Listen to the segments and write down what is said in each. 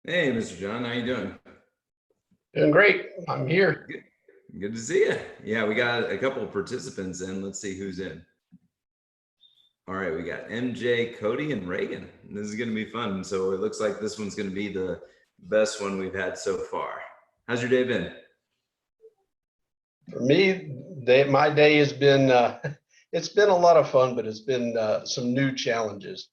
Hey, Mr. John, how you doing? Doing great. I'm here. Good. Good to see you. Yeah, we got a couple of participants in. Let's see who's in. All right, we got MJ, Cody, and Reagan. This is going to be fun. So it looks like this one's going to be the best one we've had so far. How's your day been? For me, my day has been it's been a lot of fun, but it's been some new challenges.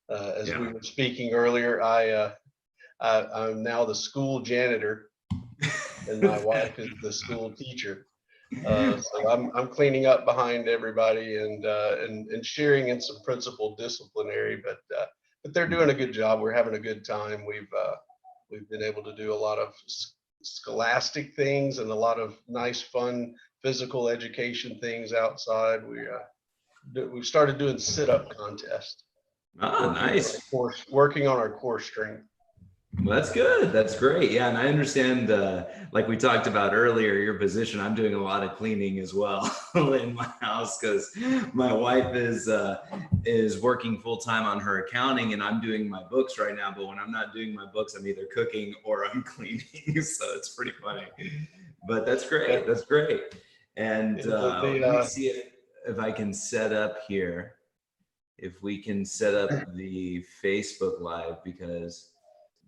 As we Yeah. were speaking earlier, I'm now the school janitor, and my wife is the school teacher. So I'm cleaning up behind everybody and sharing in some principal disciplinary, but they're doing a good job. We're having a good time. We've been able to do a lot of scholastic things and a lot of nice, fun physical education things outside. We've started doing sit-up contests, Ah, nice. working on our core strength. Well, that's good. That's great. Yeah, and I understand, like we talked about earlier, your position. I'm doing a lot of cleaning as well in my house because my wife is working full time on her accounting, and I'm doing my books right now. But when I'm not doing my books, I'm either cooking or I'm cleaning. So it's pretty funny. But that's Yeah, great. That's great. And the, let me see if I can set up here. If we can set up the Facebook Live because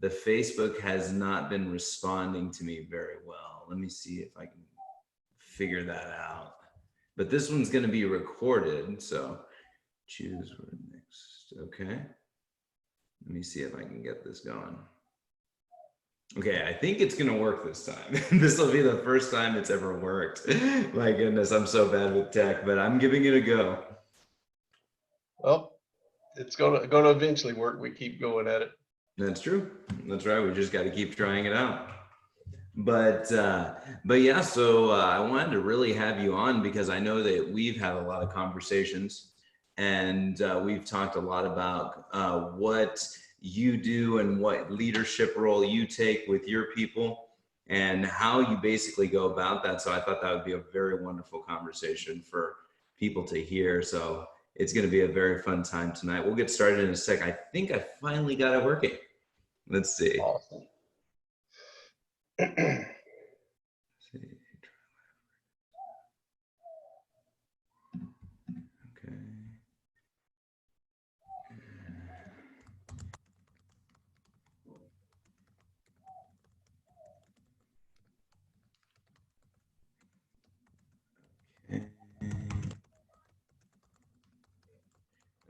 the Facebook has not been responding to me very well. Let me see if I can figure that out. But this one's going to be recorded, so choose next. Okay. Let me see if I can get this going. Okay, I think it's gonna work this time. This will be the first time it's ever worked. My goodness, I'm so bad with tech, but I'm giving it a go. well, it's gonna eventually work. We keep going at it. That's true. That's right. We just got to keep trying it out. But uh, but yeah, so I wanted to really have you on because I know that we've had a lot of conversations, and we've talked a lot about what you do and what leadership role you take with your people and how you basically go about that. So I thought that would be a very wonderful conversation for people to hear. So it's going to be a very fun time tonight. We'll get started in a sec. I think I finally got it working. Let's see. Awesome. Okay. Okay.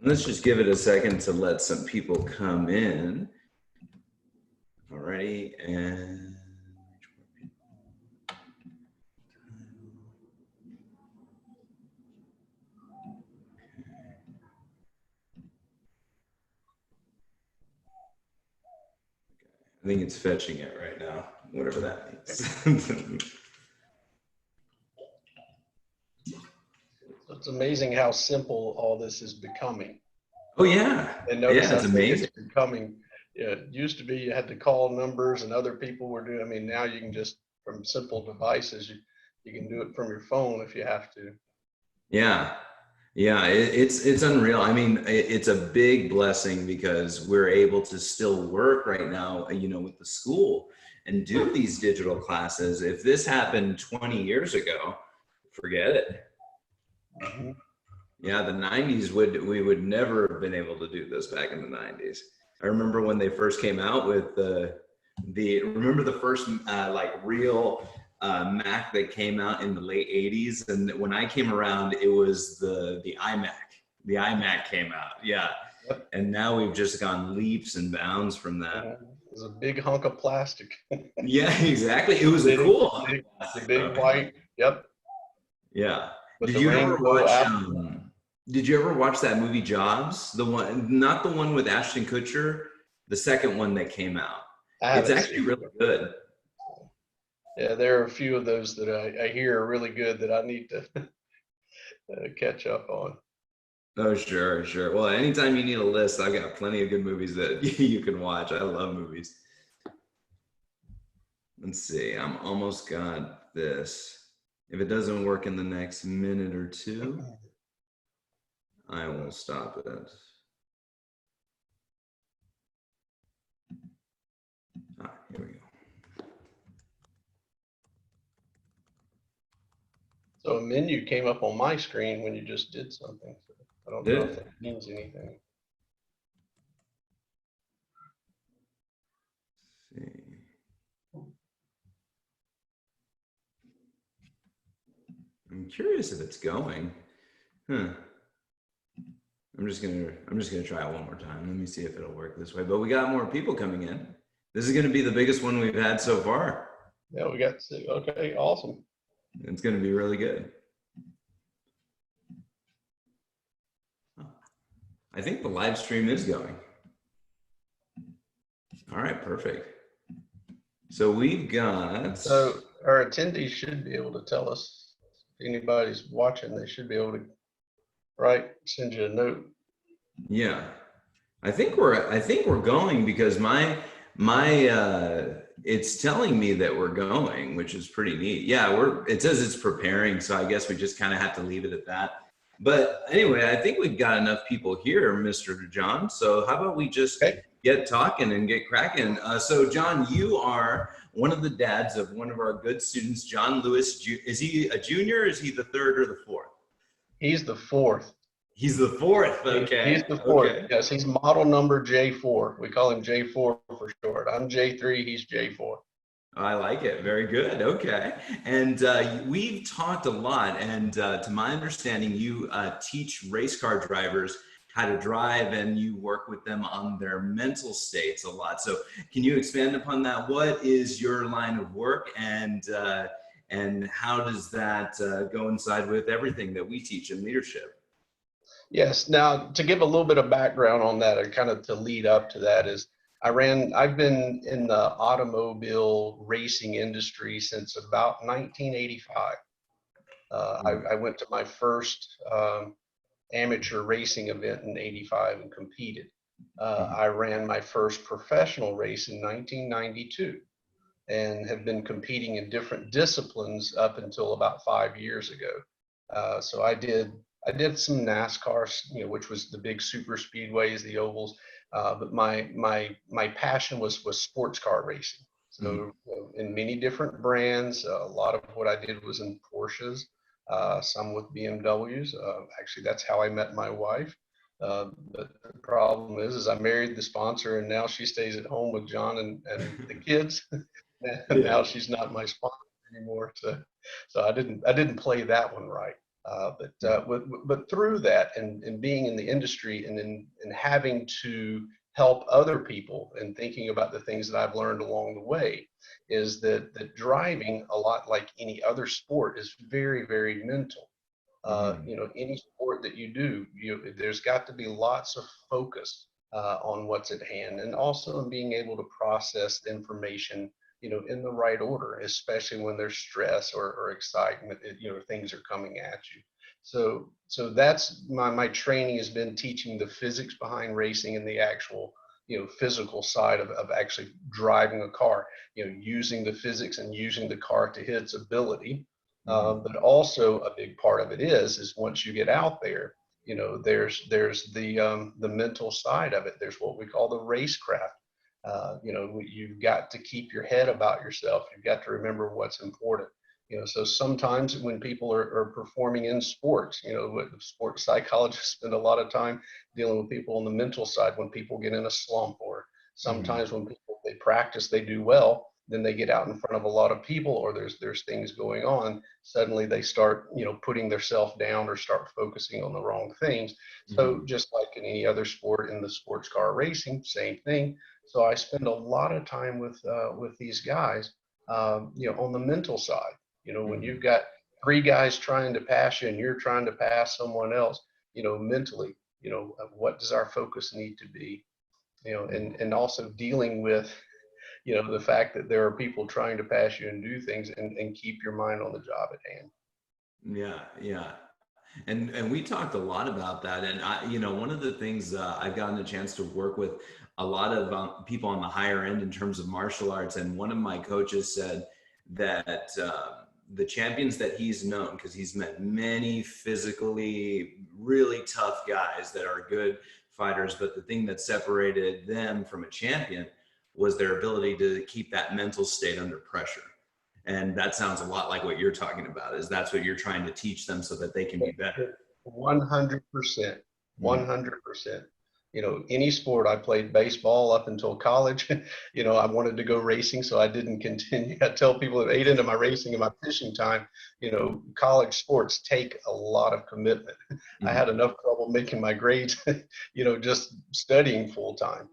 Let's just give it a second to let some people come in. Alrighty, and I think it's fetching it right now, whatever that means. It's amazing how simple all this is becoming. Oh yeah, And yeah, notice it's how quick amazing. it's becoming. It used to be you had to call numbers and other people were doing. I mean, now you can just from simple devices, you can do it from your phone if you have to. Yeah, yeah, it's unreal. I mean, it's a big blessing because we're able to still work right now, with the school and do these digital classes. If this happened 20 years ago, forget it. Mhm. Yeah, the 90s we would never have been able to do this back in the 90s. I remember when they first came out with the remember the first like real Mac that came out in the late 80s, and when I came around it was the iMac. The iMac came out. Yeah. Yep. And now we've just gone leaps and bounds from that. It's a big hunk of plastic. Yeah, exactly. It was a Big, cool hunk big, of the plastic though. big white. Yep. Yeah. With Did the you ever rainbow watch apple. did you ever watch that movie Jobs? The one, not the one with Ashton Kutcher, the second one that came out. I It's haven't actually seen really it. good. Yeah, there are a few of those that I hear are really good that I need to catch up on. Oh, sure, sure. Well, anytime you need a list, I've got plenty of good movies that you can watch. I love movies. Let's see. I'm almost got this. If it doesn't work in the next minute or two, I will stop it. So a menu came up on my screen when you just did something. So I don't Did know if it? that means anything. Let's see. I'm curious if it's going. Huh. I'm just gonna try it one more time. Let me see if it'll work this way. But we got more people coming in. This is gonna be the biggest one we've had so far. Yeah, we got to, okay, awesome. It's gonna be really good. I think the live stream is going. All right, perfect. So we've got. So our attendees should be able to tell us if anybody's watching. They should be able to, right, send you a note. Yeah, I think we're going because my it's telling me that we're going, which is pretty neat. Yeah, it says it's preparing, so I guess we just kind of have to leave it at that. But anyway, I think we've got enough people here, Mr. John. So how about we just Okay. get talking and get cracking? So John, you are one of the dads of one of our good students, John Lewis. Is he a junior? Or is he the third or the fourth? He's the fourth. He's the fourth. He's Okay. the fourth. Okay. Yes, he's model number J4. We call him J4 for short. I'm J3. He's J4. I like it. Very good. Okay. And we've talked a lot. And to my understanding, you teach race car drivers how to drive and you work with them on their mental states a lot. So can you expand upon that? What is your line of work and how does that coincide with everything that we teach in leadership? Yes. Now, to give a little bit of background on that, and kind of to lead up to that, is I've been in the automobile racing industry since about 1985. I went to my first amateur racing event in '85 and competed. I ran my first professional race in 1992 and have been competing in different disciplines up until about 5 years ago. So I did some NASCAR, which was the big super speedways, the ovals. But my passion was sports car racing. So in many different brands, a lot of what I did was in Porsches, some with BMWs. Actually, that's how I met my wife. But the problem is I married the sponsor, and now she stays at home with John and the kids. And Yeah. now she's not my sponsor anymore. So I didn't play that one right. But through that and being in the industry and having to help other people and thinking about the things that I've learned along the way is that driving, a lot like any other sport, is very, very mental. Any sport that you do, there's got to be lots of focus on what's at hand, and also in being able to process the information, in the right order, especially when there's stress or excitement, things are coming at you. So that's my training has been teaching the physics behind racing and the actual, physical side of actually driving a car, using the physics and using the car to its ability. But also a big part of it is once you get out there, there's the mental side of it. There's what we call the racecraft. You've got to keep your head about yourself. You've got to remember what's important. So sometimes when people are performing in sports, sports psychologists spend a lot of time dealing with people on the mental side when people get in a slump, or sometimes when people, they practice, they do well, then they get out in front of a lot of people, or there's things going on, suddenly they start, putting themselves down or start focusing on the wrong things. So just like in any other sport, in the sports car racing, same thing. So I spend a lot of time with these guys, on the mental side. When you've got three guys trying to pass you and you're trying to pass someone else, mentally, what does our focus need to be? And also dealing with, the fact that there are people trying to pass you and do things, and keep your mind on the job at hand. Yeah, yeah. And we talked a lot about that. And one of the things I've gotten a chance to work with a lot of people on the higher end in terms of martial arts. And one of my coaches said that the champions that he's known, because he's met many physically really tough guys that are good fighters, but the thing that separated them from a champion was their ability to keep that mental state under pressure. And that sounds a lot like what you're talking about, is that's what you're trying to teach them so that they can be better. 100%, Mhm. 100%. Any sport. I played baseball up until college. I wanted to go racing, so I didn't continue. I tell people that ate into my racing and my fishing time. College sports take a lot of commitment. I had Mhm. enough trouble making my grades, just studying full time.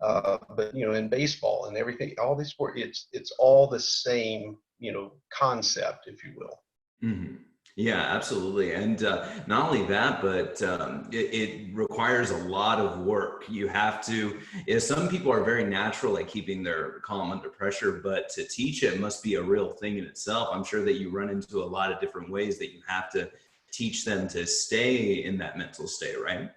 But in baseball and everything, all these sports, it's all the same, concept, if you will. Mhm. Yeah, absolutely. And not only that, but it requires a lot of work. You have to, some people are very natural at keeping their calm under pressure, but to teach it must be a real thing in itself. I'm sure that you run into a lot of different ways that you have to teach them to stay in that mental state, right?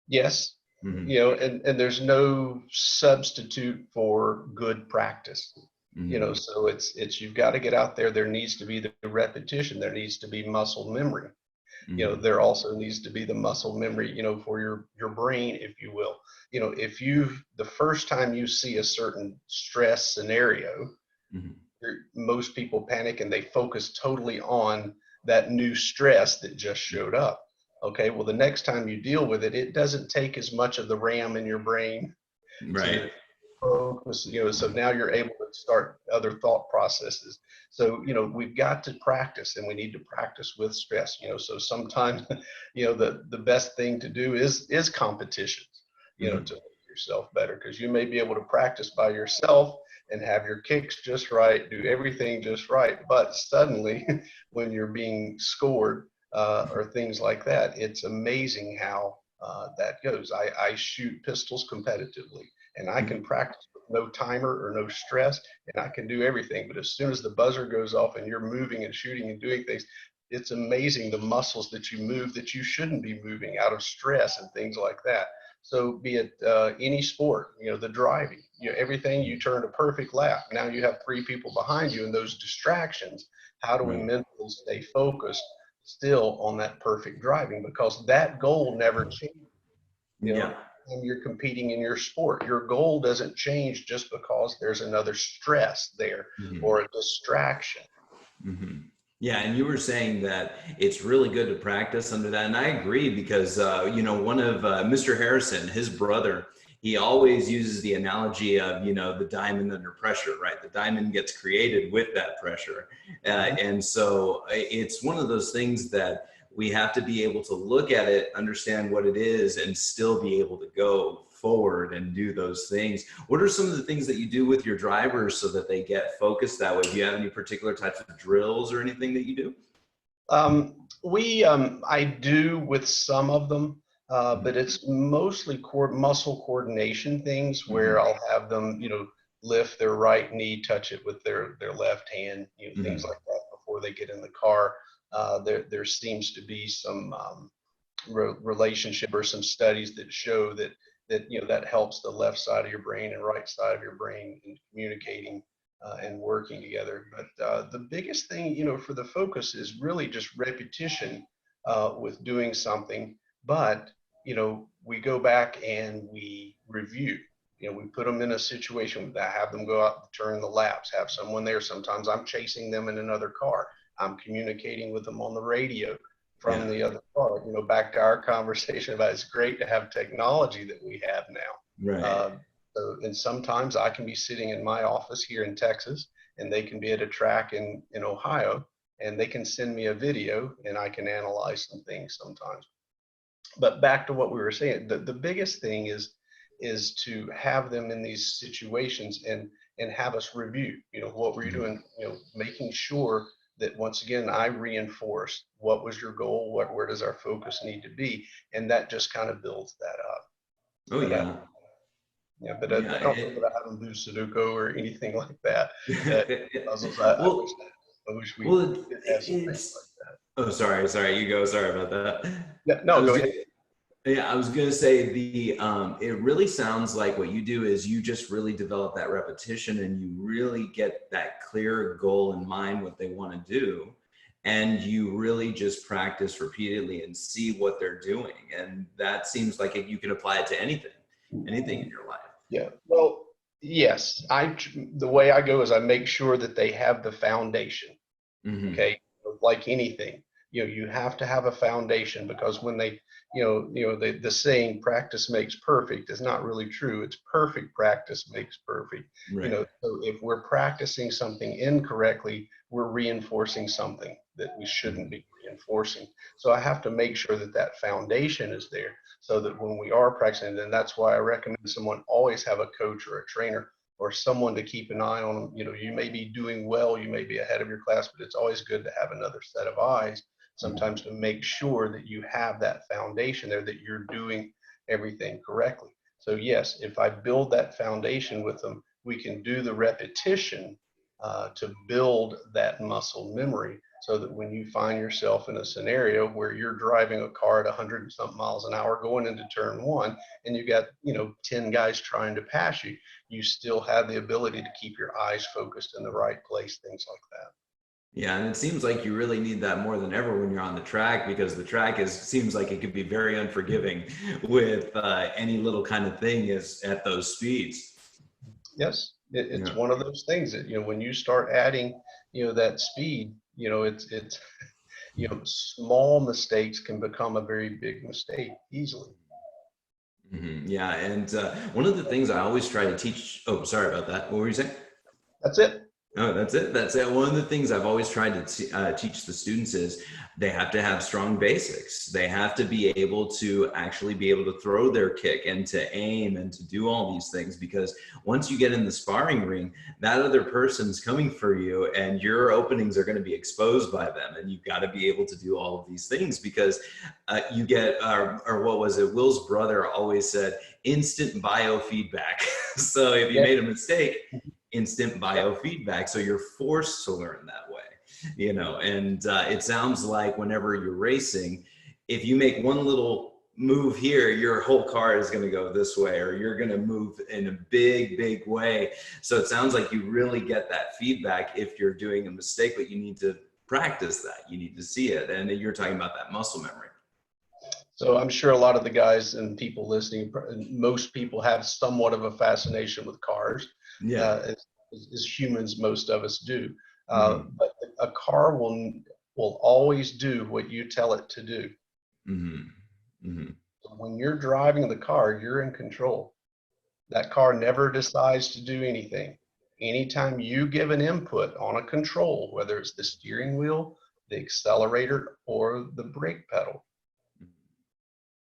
Yes, Hmm. and there's no substitute for good practice. Hmm. So it's you've got to get out there. There needs to be the repetition. There needs to be muscle memory. Hmm. There also needs to be the muscle memory, for your brain, if you will. If you the first time you see a certain stress scenario, Hmm. most people panic and they focus totally on that new stress that just showed up. Okay, well, the next time you deal with it, it doesn't take as much of the RAM in your brain Right. to focus, so now you're able to start other thought processes. So, we've got to practice, and we need to practice with stress, so sometimes, the best thing to do is competitions, to Hmm. make yourself better, because you may be able to practice by yourself and have your kicks just right, do everything just right. But suddenly, when you're being scored, or things like that, it's amazing how that goes. I shoot pistols competitively, and I can Hmm. practice with no timer or no stress, and I can do everything. But as soon as the buzzer goes off and you're moving and shooting and doing things, it's amazing the muscles that you move that you shouldn't be moving out of stress and things like that. So be it any sport, the driving, everything, you turn a perfect lap. Now you have three people behind you, and those distractions. How do we Right. mentally stay focused still on that perfect driving? Because that goal never changes. You know, Yeah. and you're competing in your sport. Your goal doesn't change just because there's another stress there Hmm. or a distraction. Hmm. Yeah, and you were saying that it's really good to practice under that, and I agree because one of Mr. Harrison, his brother, he always uses the analogy of the diamond under pressure, right? The diamond gets created with that pressure, Mhm. and so it's one of those things that we have to be able to look at it, understand what it is, and still be able to go forward and do those things. What are some of the things that you do with your drivers so that they get focused that way? Do you have any particular types of drills or anything that you do? I do with some of them, but Mhm. it's mostly muscle coordination things where Mhm. I'll have them, lift their right knee, touch it with their left hand, things Mhm. like that before they get in the car. There seems to be some relationship or some studies that show that helps the left side of your brain and right side of your brain in communicating and working together. But the biggest thing, for the focus is really just repetition with doing something. But we go back and we review. We put them in a situation that have them go out, turn the laps, have someone there. Sometimes I'm chasing them in another car. I'm communicating with them on the radio from Yeah. the other car. Back to our conversation about it's great to have technology that we have now. Right. And sometimes I can be sitting in my office here in Texas, and they can be at a track in Ohio, and they can send me a video, and I can analyze some things sometimes. But back to what we were saying, the biggest thing is to have them in these situations and have us review. What were you Mhm. doing? Making sure that once again I reinforce what was your goal, where does our focus need to be, and that just kind of builds that up. Oh But yeah. I Yeah. don't know that I have them do Sudoku or anything like that. Puzzles. Well, I wish we well, did have some things it's. like that. Oh, sorry. You go. Sorry about that. Yeah, I no, was go gonna, ahead. yeah, I was gonna say it really sounds like what you do is you just really develop that repetition and you really get that clear goal in mind, what they want to do. And you really just practice repeatedly and see what they're doing. And that seems like you can apply it to anything in your life. Yeah. Well, Yes, the way I go is I make sure that they have the foundation. Hmm. Okay, like anything, you have to have a foundation, because when they, the saying practice makes perfect is not really true. It's perfect practice makes perfect. Right. So if we're practicing something incorrectly, we're reinforcing something that we shouldn't Hmm. be reinforcing. So I have to make sure that that foundation is there, so that when we are practicing, then that's why I recommend someone always have a coach or a trainer or someone to keep an eye on them. You may be doing well, you may be ahead of your class, but it's always good to have another set of eyes sometimes to make sure that you have that foundation there, that you're doing everything correctly. So yes, if I build that foundation with them, we can do the repetition to build that muscle memory, so that when you find yourself in a scenario where you're driving a car at 100 and something miles an hour going into turn one, and you got 10 guys trying to pass you, you still have the ability to keep your eyes focused in the right place, things like that. Yeah, and it seems like you really need that more than ever when you're on the track, because the track seems like it could be very unforgiving with any little kind of thing is at those speeds. Yes, it's Yeah. one of those things that, when you start adding, that speed, it's small mistakes can become a very big mistake easily. Yeah, and one of the things I always try to teach. Oh, sorry about that. What were you saying? That's it. Oh, that's it. That's it. One of the things I've always tried to teach the students is they have to have strong basics. They have to be able to actually be able to throw their kick and to aim and to do all these things, because once you get in the sparring ring, that other person's coming for you and your openings are going to be exposed by them. And you've got to be able to do all of these things, because you get, or what was it? Will's brother always said, instant biofeedback. So if you Yeah. made a mistake, instant biofeedback. So you're forced to learn that way, and it sounds like whenever you're racing, if you make one little move here, your whole car is going to go this way, or you're going to move in a big, big way. So it sounds like you really get that feedback if you're doing a mistake, but you need to practice that. You need to see it. And you're talking about that muscle memory. So I'm sure a lot of the guys and people listening, most people have somewhat of a fascination with cars, Yeah. as humans, most of us do. Hmm. But a car will always do what you tell it to do. Hmm. Hmm. When you're driving the car, you're in control. That car never decides to do anything. Anytime you give an input on a control, whether it's the steering wheel, the accelerator, or the brake pedal,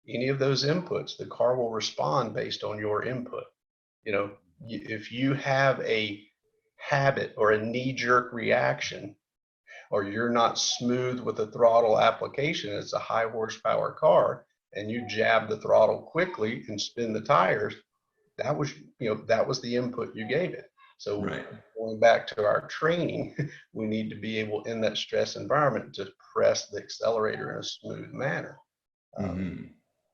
any of those inputs, the car will respond based on your input. If you have a habit or a knee jerk reaction, or you're not smooth with the throttle application, it's a high horsepower car, and you jab the throttle quickly and spin the tires, that was the input you gave it. So Right. going back to our training, we need to be able in that stress environment to press the accelerator in a smooth manner. Um, Hmm.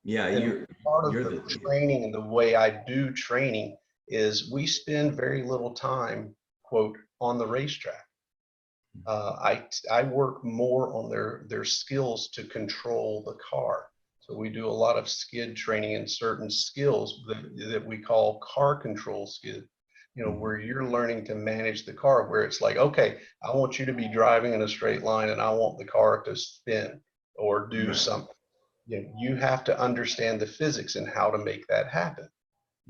Yeah, and you're part of you're the the leader. training and the way I do training is we spend very little time, quote, on the racetrack. I work more on their skills to control the car. So we do a lot of skid training in certain skills that we call car control skid. Where Mhm. you're learning to manage the car, where it's like, okay, I want you to be driving in a straight line and I want the car to spin or do Right. something. You have to understand the physics and how to make that happen.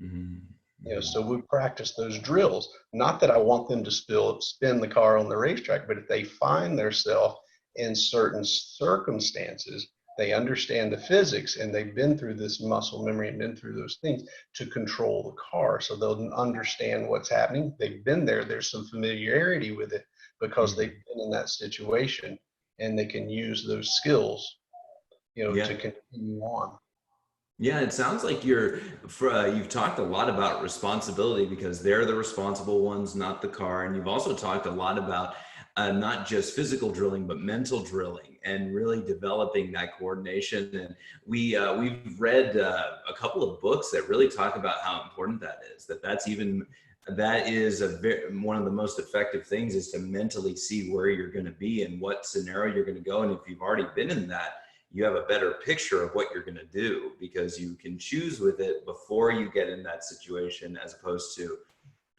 Mhm. Mhm. So we practice those drills. Not that I want them to spin the car on the racetrack, but if they find themselves in certain circumstances, they understand the physics and they've been through this muscle memory and been through those things to control the car. So they'll understand what's happening. They've been there. There's some familiarity with it because they've Mhm. been in that situation, and they can use those skills, Yeah. to continue on. Yeah, it sounds like you've talked a lot about responsibility, because they're the responsible ones, not the car. And you've also talked a lot about not just physical drilling, but mental drilling and really developing that coordination. And we've read a couple of books that really talk about how important that is. That is one of the most effective things, is to mentally see where you're going to be and what scenario you're going to go. And if you've already been in that, you have a better picture of what you're going to do, because you can choose with it before you get in that situation, as opposed to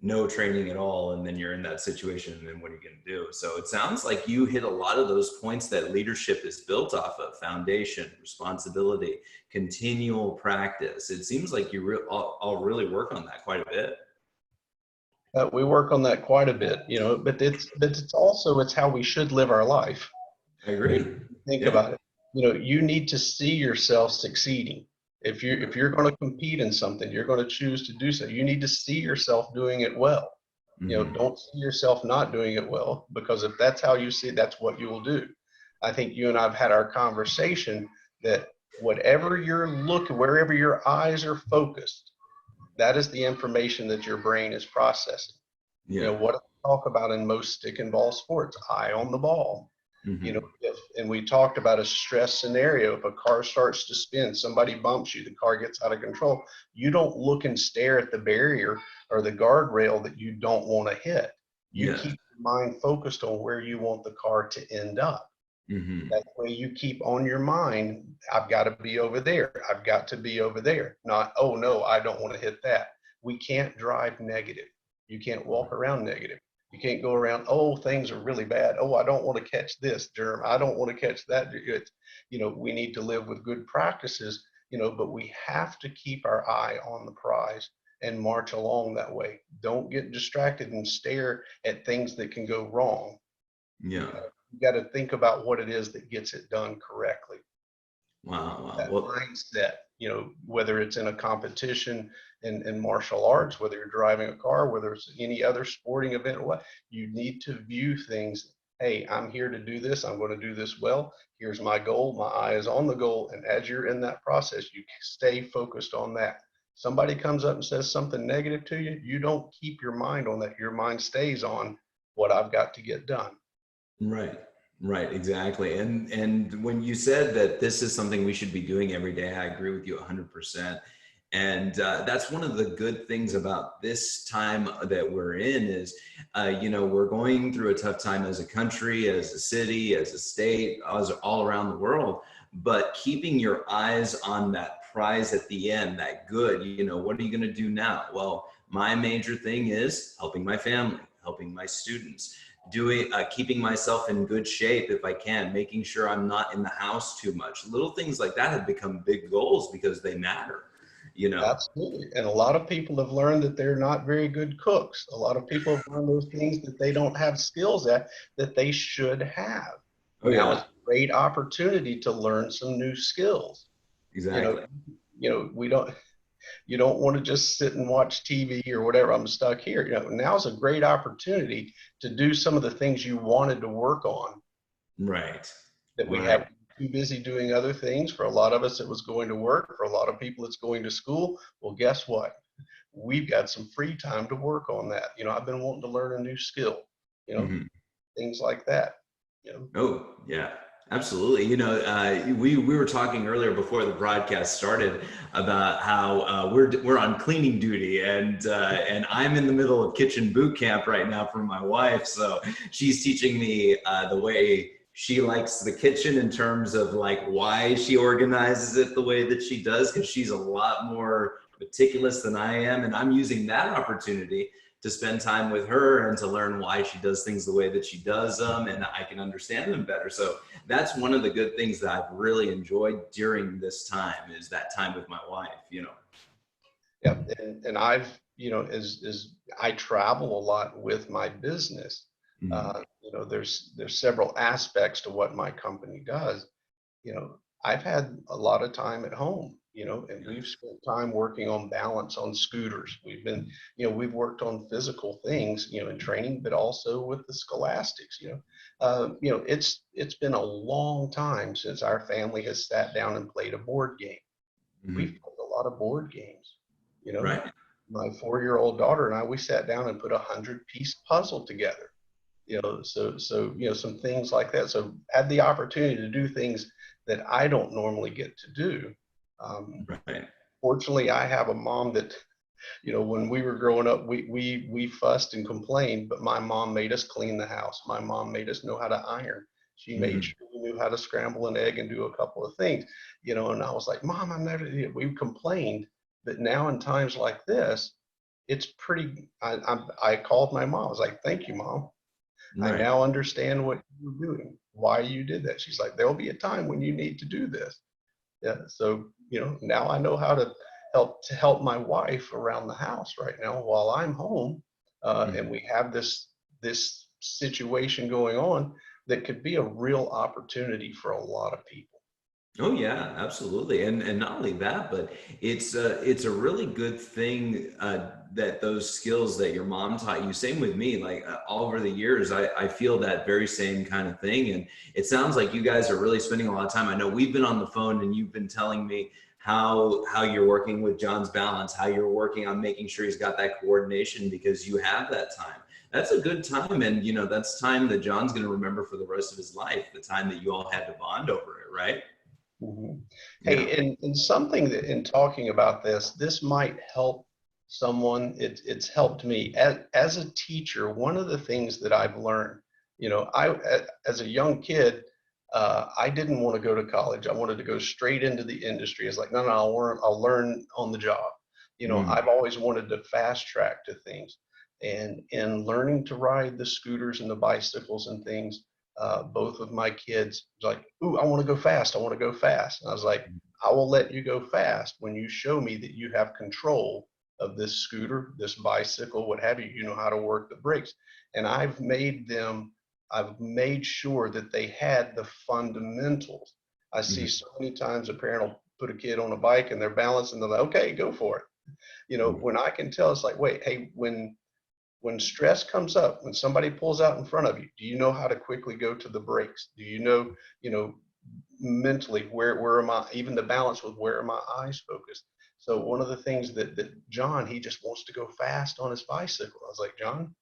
no training at all, and then you're in that situation, and then what are you going to do? So it sounds like you hit a lot of those points that leadership is built off of: foundation, responsibility, continual practice. It seems like you all really work on that quite a bit. We work on that quite a bit, but it's also, it's how we should live our life. I agree. Think Yeah. about it. You need to see yourself succeeding. If you're going to compete in something, you're going to choose to do so. You need to see yourself doing it well. Mm-hmm. Don't see yourself not doing it well, because if that's how you see it, that's what you will do. I think you and I've had our conversation that whatever you're looking, wherever your eyes are focused, that is the information that your brain is processing. Yeah. What do we talk about in most stick and ball sports? Eye on the ball. Mm-hmm. And we talked about a stress scenario. If a car starts to spin, somebody bumps you, the car gets out of control, you don't look and stare at the barrier or the guardrail that you don't want to hit. You Yeah. keep your mind focused on where you want the car to end up. Mm-hmm. That way you keep on your mind, I've got to be over there. I've got to be over there. Not, oh no, I don't want to hit that. We can't drive negative. You can't walk around negative. You can't go around, oh, things are really bad. Oh, I don't want to catch this germ. I don't want to catch that. We need to live with good practices, but we have to keep our eye on the prize and march along that way. Don't get distracted and stare at things that can go wrong. Yeah. You got to think about what it is that gets it done correctly. Wow. Wow. That Well, mindset, whether it's in a competition in martial arts, whether you're driving a car, whether it's any other sporting event or what, you need to view things. Hey, I'm here to do this. I'm going to do this well. Here's my goal. My eye is on the goal. And as you're in that process, you stay focused on that. Somebody comes up and says something negative to you, you don't keep your mind on that. Your mind stays on what I've got to get done. right. Right, exactly. And when you said that this is something we should be doing every day, I agree with you 100%. And that's one of the good things about this time that we're in is, we're going through a tough time as a country, as a city, as a state, as all around the world. But keeping your eyes on that prize at the end, that good, what are you going to do now? Well, my major thing is helping my family, helping my students, keeping myself in good shape if I can, making sure I'm not in the house too much. Little things like that have become big goals because they matter. Absolutely. And a lot of people have learned that they're not very good cooks. A lot of people have learned those things that they don't have skills at that they should have. Oh Now is yeah, a great opportunity to learn some new skills. You know, exactly. we don't, you don't want to just sit and watch TV or whatever. I'm stuck here. Now's a great opportunity to do some of the things you wanted to work on Right, that we have right. too busy doing other things. For a lot of us, it was going to work. For a lot of people, it's going to school. Well, guess what? We've got some free time to work on that. I've been wanting to learn a new skill, you know, Hmm. things like that. You know, Oh yeah, absolutely. We were talking earlier before the broadcast started about how we're on cleaning duty, and I'm in the middle of kitchen boot camp right now for my wife. So she's teaching me the way she likes the kitchen in terms of like why she organizes it the way that she does, because she's a lot more meticulous than I am, and I'm using that opportunity to spend time with her and to learn why she does things the way that she does them, and I can understand them better. So that's one of the good things that I've really enjoyed during this time, is that time with my wife. yeah. And I've, as I travel a lot with my business, Mhm. there's several aspects to what my company does. you know, I've had a lot of time at home, and we've spent time working on balance on scooters. We've worked on physical things, in training, but also with the scholastics. It's been a long time since our family has sat down and played a board game. We've Mhm. played a lot of board games. You know, Right. my 4-year-old daughter and I, we sat down and put a 100-piece puzzle together. Some things like that. So had the opportunity to do things that I don't normally get to do. Um, Right. Fortunately, I have a mom that, when we were growing up, we fussed and complained, but my mom made us clean the house. My mom made us know how to iron. She made Mhm. sure we knew how to scramble an egg and do a couple of things, and I was like, Mom, I'm never, we complained, but now in times like this, it's pretty, I called my mom. I was like, thank you, Mom. I Right. now understand what you were doing, why you did that. She's like, there'll be a time when you need to do this. Yeah. So, now I know how to help my wife around the house right now while I'm home. And Mhm. we have this situation going on that could be a real opportunity for a lot of people. Oh yeah, absolutely, and not only that, but it's a really good thing that those skills that your mom taught you. Same with me, like all over the years, I feel that very same kind of thing, and it sounds like you guys are really spending a lot of time. I know we've been on the phone, and you've been telling me how you're working with John's balance, how you're working on making sure he's got that coordination because you have that time. That's a good time, and that's time that John's going to remember for the rest of his life. The time that you all had to bond over it, right? Mhm. Yeah. Hey, and something that in talking about this might help someone. It's helped me as a teacher. One of the things that I've learned, as a young kid, I didn't want to go to college. I wanted to go straight into the industry. It's like, no, no, I'll learn on the job. Mm, I've always wanted to fast track to things, and in learning to ride the scooters and the bicycles and things, both of my kids was like, "Ooh, I want to go fast. I want to go fast." And I was like, "I will let you go fast when you show me that you have control of this scooter, this bicycle, what have you. You know how to work the brakes." And I've made sure that they had the fundamentals. I see mhm, so many times a parent will put a kid on a bike and they're balanced and they're like, "Okay, go for it." mhm, When I can tell, it's like, wait, hey, when stress comes up, when somebody pulls out in front of you, do you know how to quickly go to the brakes? Do you know, mentally where am I? Even the balance with where are my eyes focused? So one of the things that John, he just wants to go fast on his bicycle. I was like, John,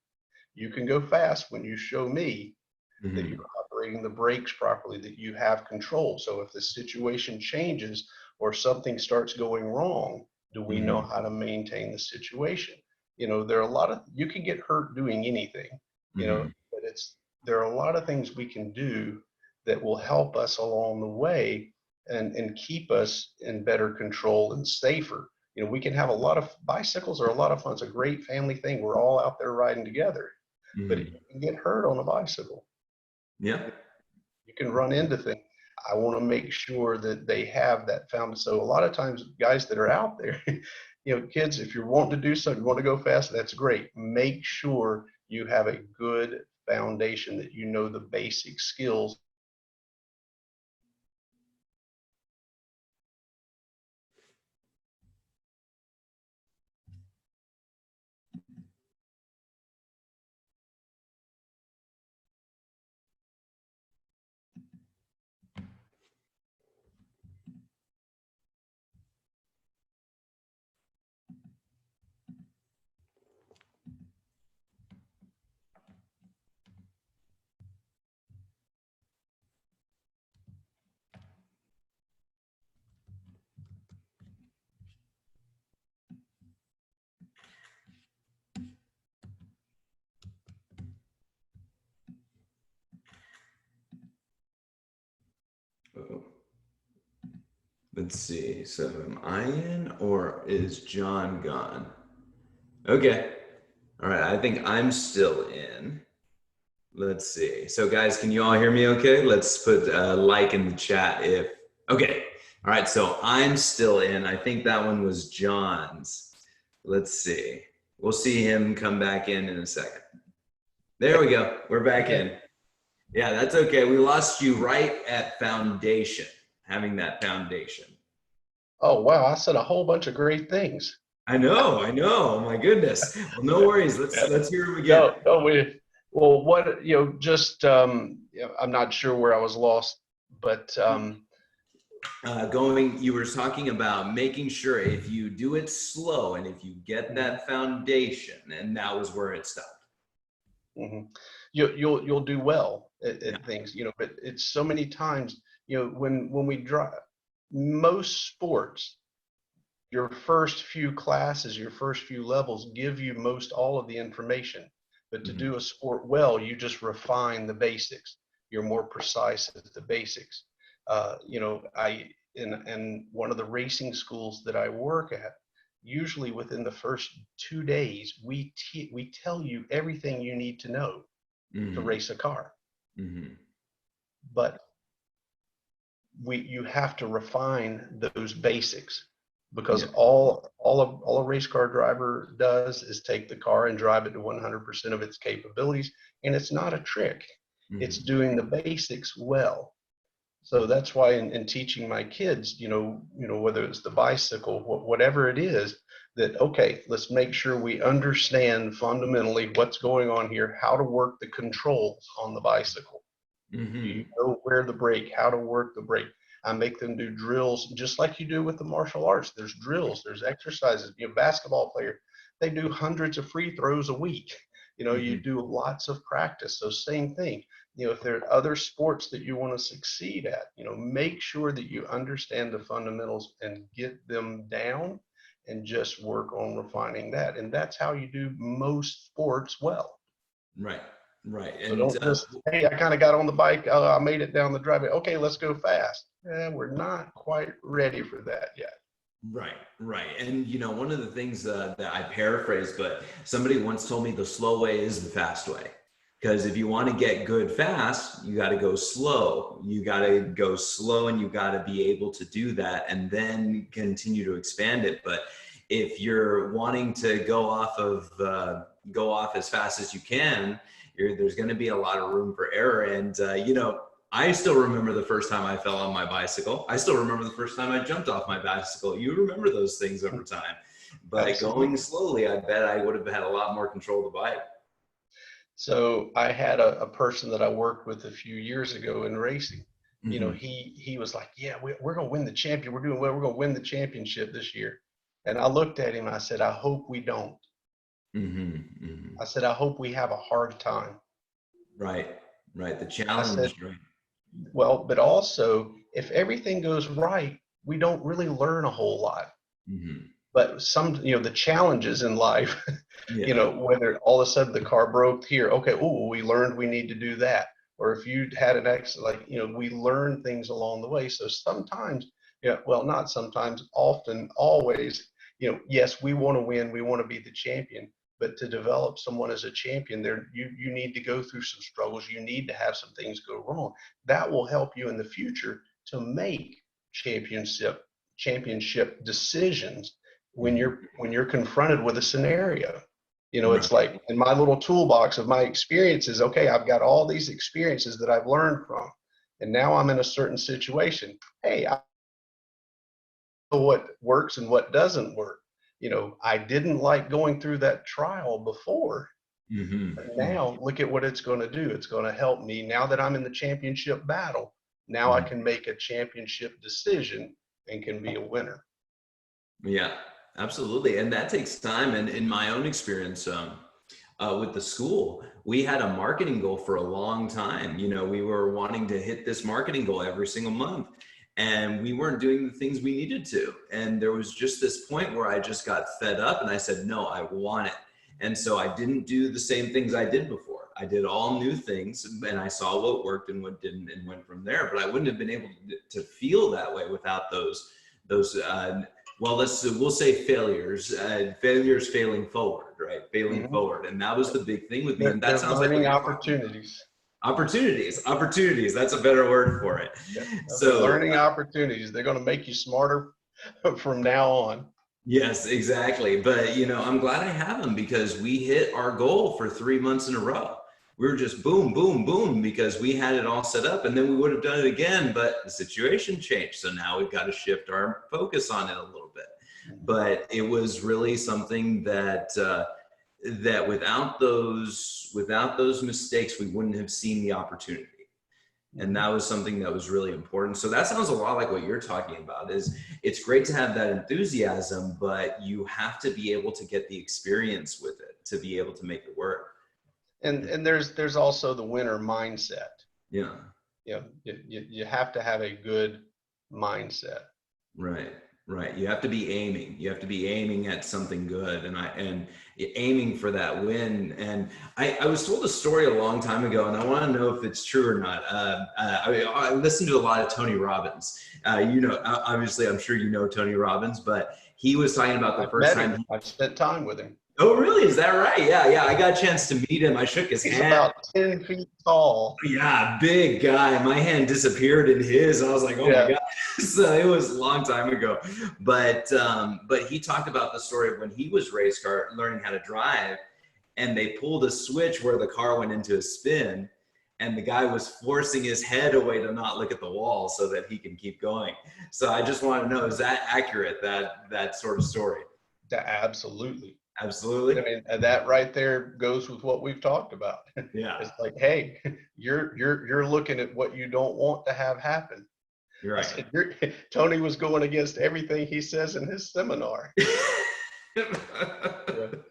you can go fast when you show me that you're mhm, operating the brakes properly, that you have control. So if the situation changes or something starts going wrong, do we know mhm, how to maintain the situation? There are a lot of, you can get hurt doing anything, mhm, but there are a lot of things we can do that will help us along the way and keep us in better control and safer. We can have a lot of bicycles are a lot of fun. It's a great family thing. We're all out there riding together, but you mhm. can get hurt on a bicycle. Yeah. You can run into things. I want to make sure that they have that found. So a lot of times, guys that are out there, kids, if you're wanting to do something, you want to go fast, that's great. Make sure you have a good foundation, that you know the basic skills. Oh, let's see. So am I in or is John gone? Okay. All right. I think I'm still in. Let's see. So guys, can you all hear me okay? Let's put a like in the chat if. Okay. All right. So I'm still in. I think that one was John's. Let's see. We'll see him come back in a second. There we go. We're back Yeah. in. Yeah, that's okay. We lost you right at foundation, having that foundation. Oh, wow. I said a whole bunch of great things. I know, I know. Oh my goodness. Well, no worries. Let's hear him again. No, no, well, what, just, I'm not sure where I was lost, but, You were talking about making sure if you do it slow and if you get mhm, that foundation, and that was where it stopped. mhm. You'll do well Yeah. at things, but it's so many times, when we drive, most sports, your first few classes, your first few levels give you most all of the information. But to Hmm. do a sport well, you just refine the basics. You're more precise at the basics. I in one of the racing schools that I work at, usually within the first 2 days, we tell you everything you need to know to Mm-hmm. race a car. Mm-hmm. But you have to refine those basics, because Yeah. all a race car driver does is take the car and drive it to 100% of its capabilities, and it's not a trick. It's Mm-hmm. doing the basics well. So that's why in teaching my kids, whether it's the bicycle, whatever it is, that okay, let's make sure we understand fundamentally what's going on here, how to work the controls on the bicycle. Do Mm-hmm. you know where the brake, how to work the brake? I make them do drills just like you do with the martial arts. There's drills, there's exercises. Basketball player, they do hundreds of free throws a week. You Mm-hmm. do lots of practice. So same thing. If there are other sports that you want to succeed at, make sure that you understand the fundamentals and get them down, and just work on refining that. And that's how you do most sports well. Right. Right. So And don't just, hey, I kind of got on the bike, I made it down the driveway. Okay, let's go fast. We're not quite ready for that yet. right. Right. And one of the things that I paraphrase, but somebody once told me the slow way is the fast way. Because if you want to get good fast, you got to go slow. You got to go slow, and you got to be able to do that and then continue to expand it. But if you're wanting to go off as fast as you can, there's going to be a lot of room for error. And I still remember the first time I fell on my bicycle. I still remember the first time I jumped off my bicycle. You remember those things over time. But going Absolutely. slowly, I bet I would have had a lot more control of the bike. So I had a person that I worked with a few years ago in racing. Hmm. He was like, yeah, we're going to win the champion. We're doing well. We're going to win the championship this year. And I looked at him and I said, I hope we don't. Hmm. Hmm. I said, I hope we have a hard time. Right, right. The I said, challenge, right? well, but also, if everything goes right, we don't really learn a whole lot. Hmm. But the challenges in life, Yeah. whether all of a sudden the car broke here, okay, oh, we learned we need to do that. Or if you had an accident, like, we learn things along the way. So sometimes, yeah, well, not sometimes, often, always, yes, we want to win, we want to be the champion. But to develop someone as a champion, you need to go through some struggles. You need to have some things go wrong. That will help you in the future to make championship championship decisions when Hmm. you're confronted with a scenario. It's Right. like in my little toolbox of my experiences, okay, I've got all these experiences that I've learned from, and now I'm in a certain situation. Hey, I know what works and what doesn't work. I didn't like going through that trial before, Hmm. but Hmm. now look at what it's going to do. It's going to help me now that I'm in the championship battle. Now I Hmm. can make a championship decision and can be a winner. Yeah, absolutely. And that takes time. And in my own experience, with the school, we had a marketing goal for a long time. We were wanting to hit this marketing goal every single month, and we weren't doing the things we needed to. And there was just this point where I just got fed up and I said, no, I want it. And so I didn't do the same things I did before. I did all new things, and I saw what worked and what didn't, and went from there. But I wouldn't have been able to feel that way without those well, we'll say failures failing forward, right? Failing Mhm. forward. And that was the big thing with me. They're, And that they're sounds like what learning you're talking about. opportunities. Opportunities. That's a better word for it. Yeah, they're So learning opportunities. They're going to make you smarter from now on. yes, exactly. But I'm glad I have them, because we hit our goal for 3 months in a row. We were just boom, boom, boom, because we had it all set up, and then we would have done it again, but the situation changed. So now we've got to shift our focus on it a little bit. But it was really something that without those mistakes, we wouldn't have seen the opportunity. And Mhm. that was something that was really important. So that sounds a lot like what you're talking about. Is it's great to have that enthusiasm, but you have to be able to get the experience with it to be able to make it work. And there's also the winner mindset. Yeah. You have to have a good mindset. Right, right. You have to be aiming. You have to be aiming at something good, and aiming for that win. And I was told a story a long time ago, and I want to know if it's true or not. I listened to a lot of Tony Robbins. Obviously, I'm sure you know Tony Robbins, but he was talking about the I've first met time. him. I've spent time with him. Oh, really? Is that right? Yeah, yeah. I got a chance to meet him. I shook his He's hand. about 10 feet tall. Yeah, big guy. My hand disappeared in his. I was like, oh my Yeah. God. So it was a long time ago. But he talked about the story of when he was race car learning how to drive, and they pulled a switch where the car went into a spin, and the guy was forcing his head away to not look at the wall so that he can keep going. So I just want to know, is that accurate, that sort of story? Absolutely. Absolutely. I mean, and that right there goes with what we've talked about. Yeah, It's like, hey, you're looking at what you don't want to have happen. you're I right. said, Tony was going against everything he says in his seminar. Yeah.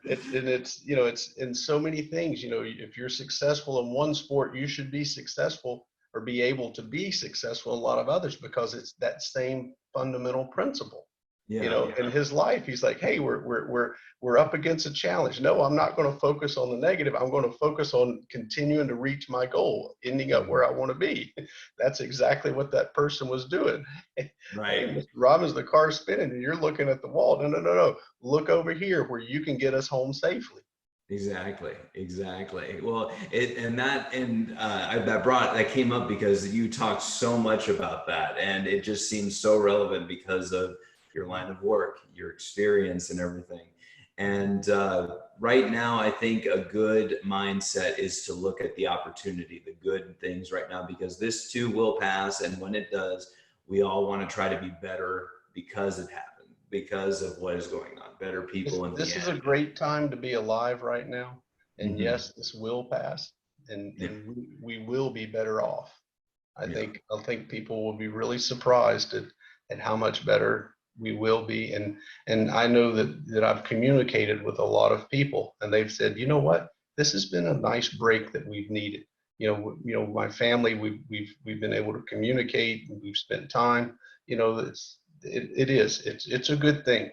It's, you know, it's in so many things, you know, if you're successful in one sport, you should be successful or be able to be successful in a lot of others, because it's that same fundamental principle. You Yeah. know, in his life, he's like, hey, we're up against a challenge. No, I'm not going to focus on the negative. I'm going to focus on continuing to reach my goal, ending up where I want to be. That's exactly what that person was doing. Right. Hey, Mr. Robbins, the car's spinning and you're looking at the wall. No, no, no, no. Look over here where you can get us home safely. Exactly. Exactly. Well, that came up because you talked so much about that, and it just seems so relevant because of your line of work, your experience, and everything. And right now, I think a good mindset is to look at the opportunity, the good things right now, because this too will pass, and when it does, we all want to try to be better because it happened, because of what is going on, better people in the This is a end. great time to be alive right now. And Hmm. yes, this will pass, Yeah. and we will be better off. Yeah. I think people will be really surprised at how much better we will be. And I know that I've communicated with a lot of people, and they've said, you know what, this has been a nice break that we've needed. You know, my family, we've been able to communicate, and we've spent time. You know, it's a good thing.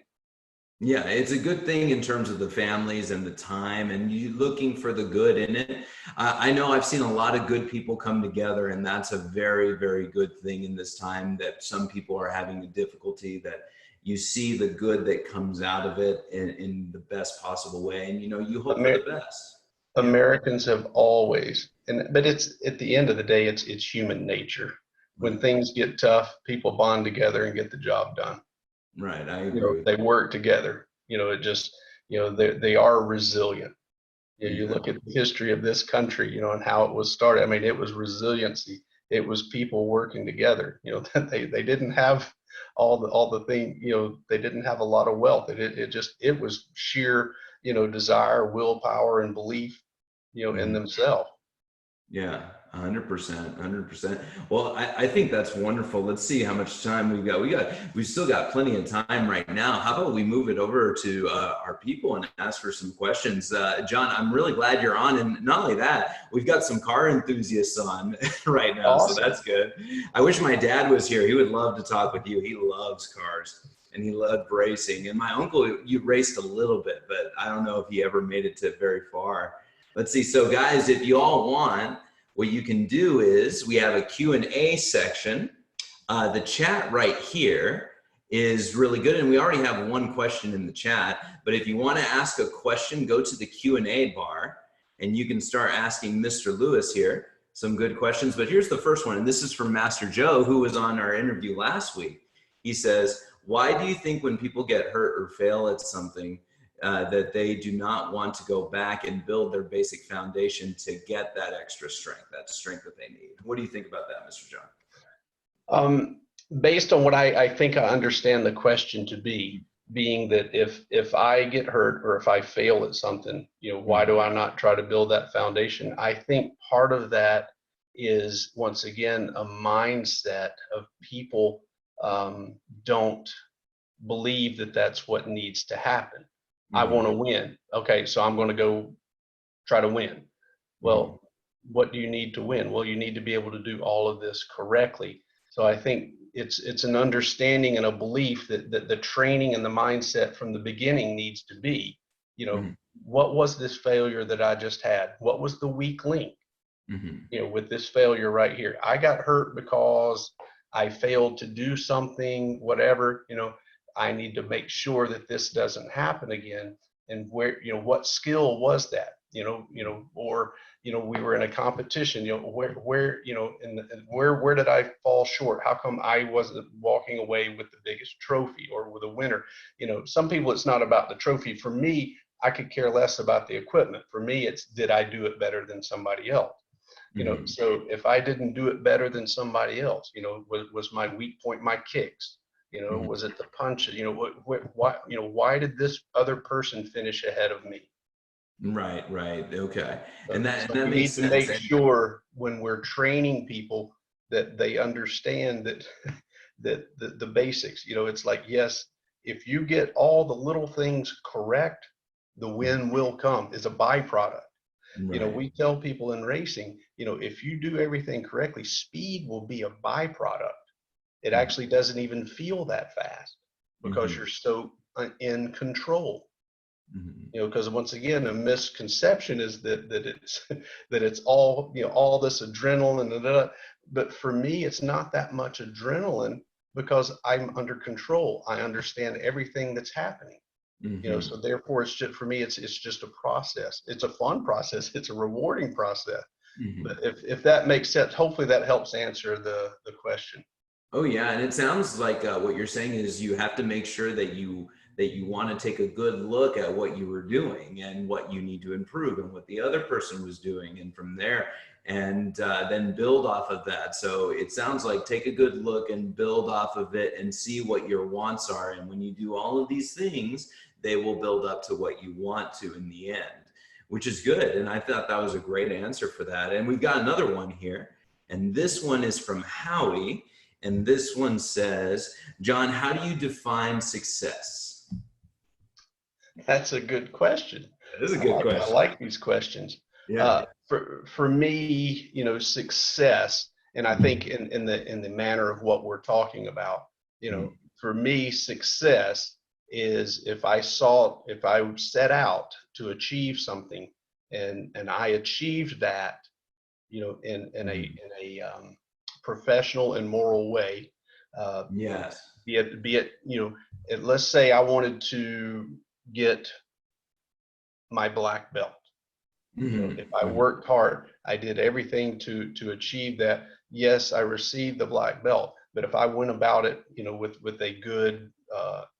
Yeah, it's a good thing in terms of the families and the time and you looking for the good in it. I know I've seen a lot of good people come together, and that's a very, very good thing in this time that some people are having the difficulty, that you see the good that comes out of it in the best possible way. And, you hope for the Amer- best. Yeah, Americans have always, but it's at the end of the day, it's human nature. When right. things get tough, people bond together and get the job done. Right. I You know, agree. they work together. You know, it just, you know, they are resilient. You know, you Yeah. look at the history of this country, you know, and how it was started. I mean, it was resiliency. It was people working together. You know, that they didn't have all the thing. You know, they didn't have a lot of wealth. It was sheer, you know, desire, willpower, and belief, you know, in Mhm. themselves. Yeah, 100%, 100%. Well, I think that's wonderful. Let's see how much time we've got. We've still got plenty of time right now. How about we move it over to our people and ask for some questions? John, I'm really glad you're on. And not only that, we've got some car enthusiasts on right now. So Awesome. that's good. I wish my dad was here. He would love to talk with you. He loves cars and he loved racing. And my uncle, you raced a little bit, but I don't know if he ever made it to very far. Let's see. So guys, if you all want, what you can do is we have a Q&A section. The chat right here is really good. And we already have one question in the chat. But if you want to ask a question, go to the Q&A bar and you can start asking Mr. Lewis here some good questions. But here's the first one. And this is from Master Joe, who was on our interview last week. He says, why do you think when people get hurt or fail at something, that they do not want to go back and build their basic foundation to get that extra strength, that strength that they need? What do you think about that, Mr. John? Um, Based on what I think I understand the question to be, being that if I get hurt or if I fail at something, you know, why do I not try to build that foundation? I think part of that is, once again, a mindset of people don't believe that that's what needs to happen. I Mm-hmm. want to win. Okay, so I'm going to go try to win. Mm-hmm. Well, what do you need to win? Well, you need to be able to do all of this correctly. So I think it's an understanding and a belief that the training and the mindset from the beginning needs to be, you know, Mm-hmm. what was this failure that I just had? What was the weak link? Mm-hmm. You know, with this failure right here, I got hurt because I failed to do something, whatever, you know. I need to make sure that this doesn't happen again. And where, what skill was that, or, we were in a competition, where, where did I fall short? How come I wasn't walking away with the biggest trophy or with a winner? Some people, it's not about the trophy. For me, I could care less about the equipment. For me, it's, did I do it better than somebody else? So if I didn't do it better than somebody else, was my weak point my kicks? Was it the punches? Why did this other person finish ahead of me? Right, right. Okay. So And that we makes need to sense. make sure when we're training people that they understand that that the basics. It's like, yes, if you get all the little things correct, the win will come. It's a byproduct. Right. We tell people in racing, if you do everything correctly, speed will be a byproduct. It actually doesn't even feel that fast because Mm-hmm. you're so in control. Mm-hmm. Because once again, a misconception is that it's that it's all, all this adrenaline, but for me, it's not that much adrenaline because I'm under control. I understand everything that's happening. Mm-hmm. So therefore, it's just, for me, it's just a process. It's a fun process. It's a rewarding process. Mm-hmm. But if that makes sense, hopefully that helps answer the question. Oh yeah, and it sounds like what you're saying is you have to make sure that you want to take a good look at what you were doing and what you need to improve and what the other person was doing, and from there, and then build off of that. So it sounds like take a good look and build off of it and see what your wants are. And when you do all of these things, they will build up to what you want to in the end, which is good. And I thought that was a great answer for that. And we've got another one here, and this one is from Howie. And this one says, John, how do you define success? That's a good question. That is a I good like I question. like these questions. Yeah. For me, success, and I think in the manner of what we're talking about, Mhm. for me, success is if I set out to achieve something and I achieved that, in a professional and moral way. Yes. Be it let's say I wanted to get my black belt. Hmm. If I worked hard, I did everything to achieve that. Yes, I received the black belt, but if I went about it, with a good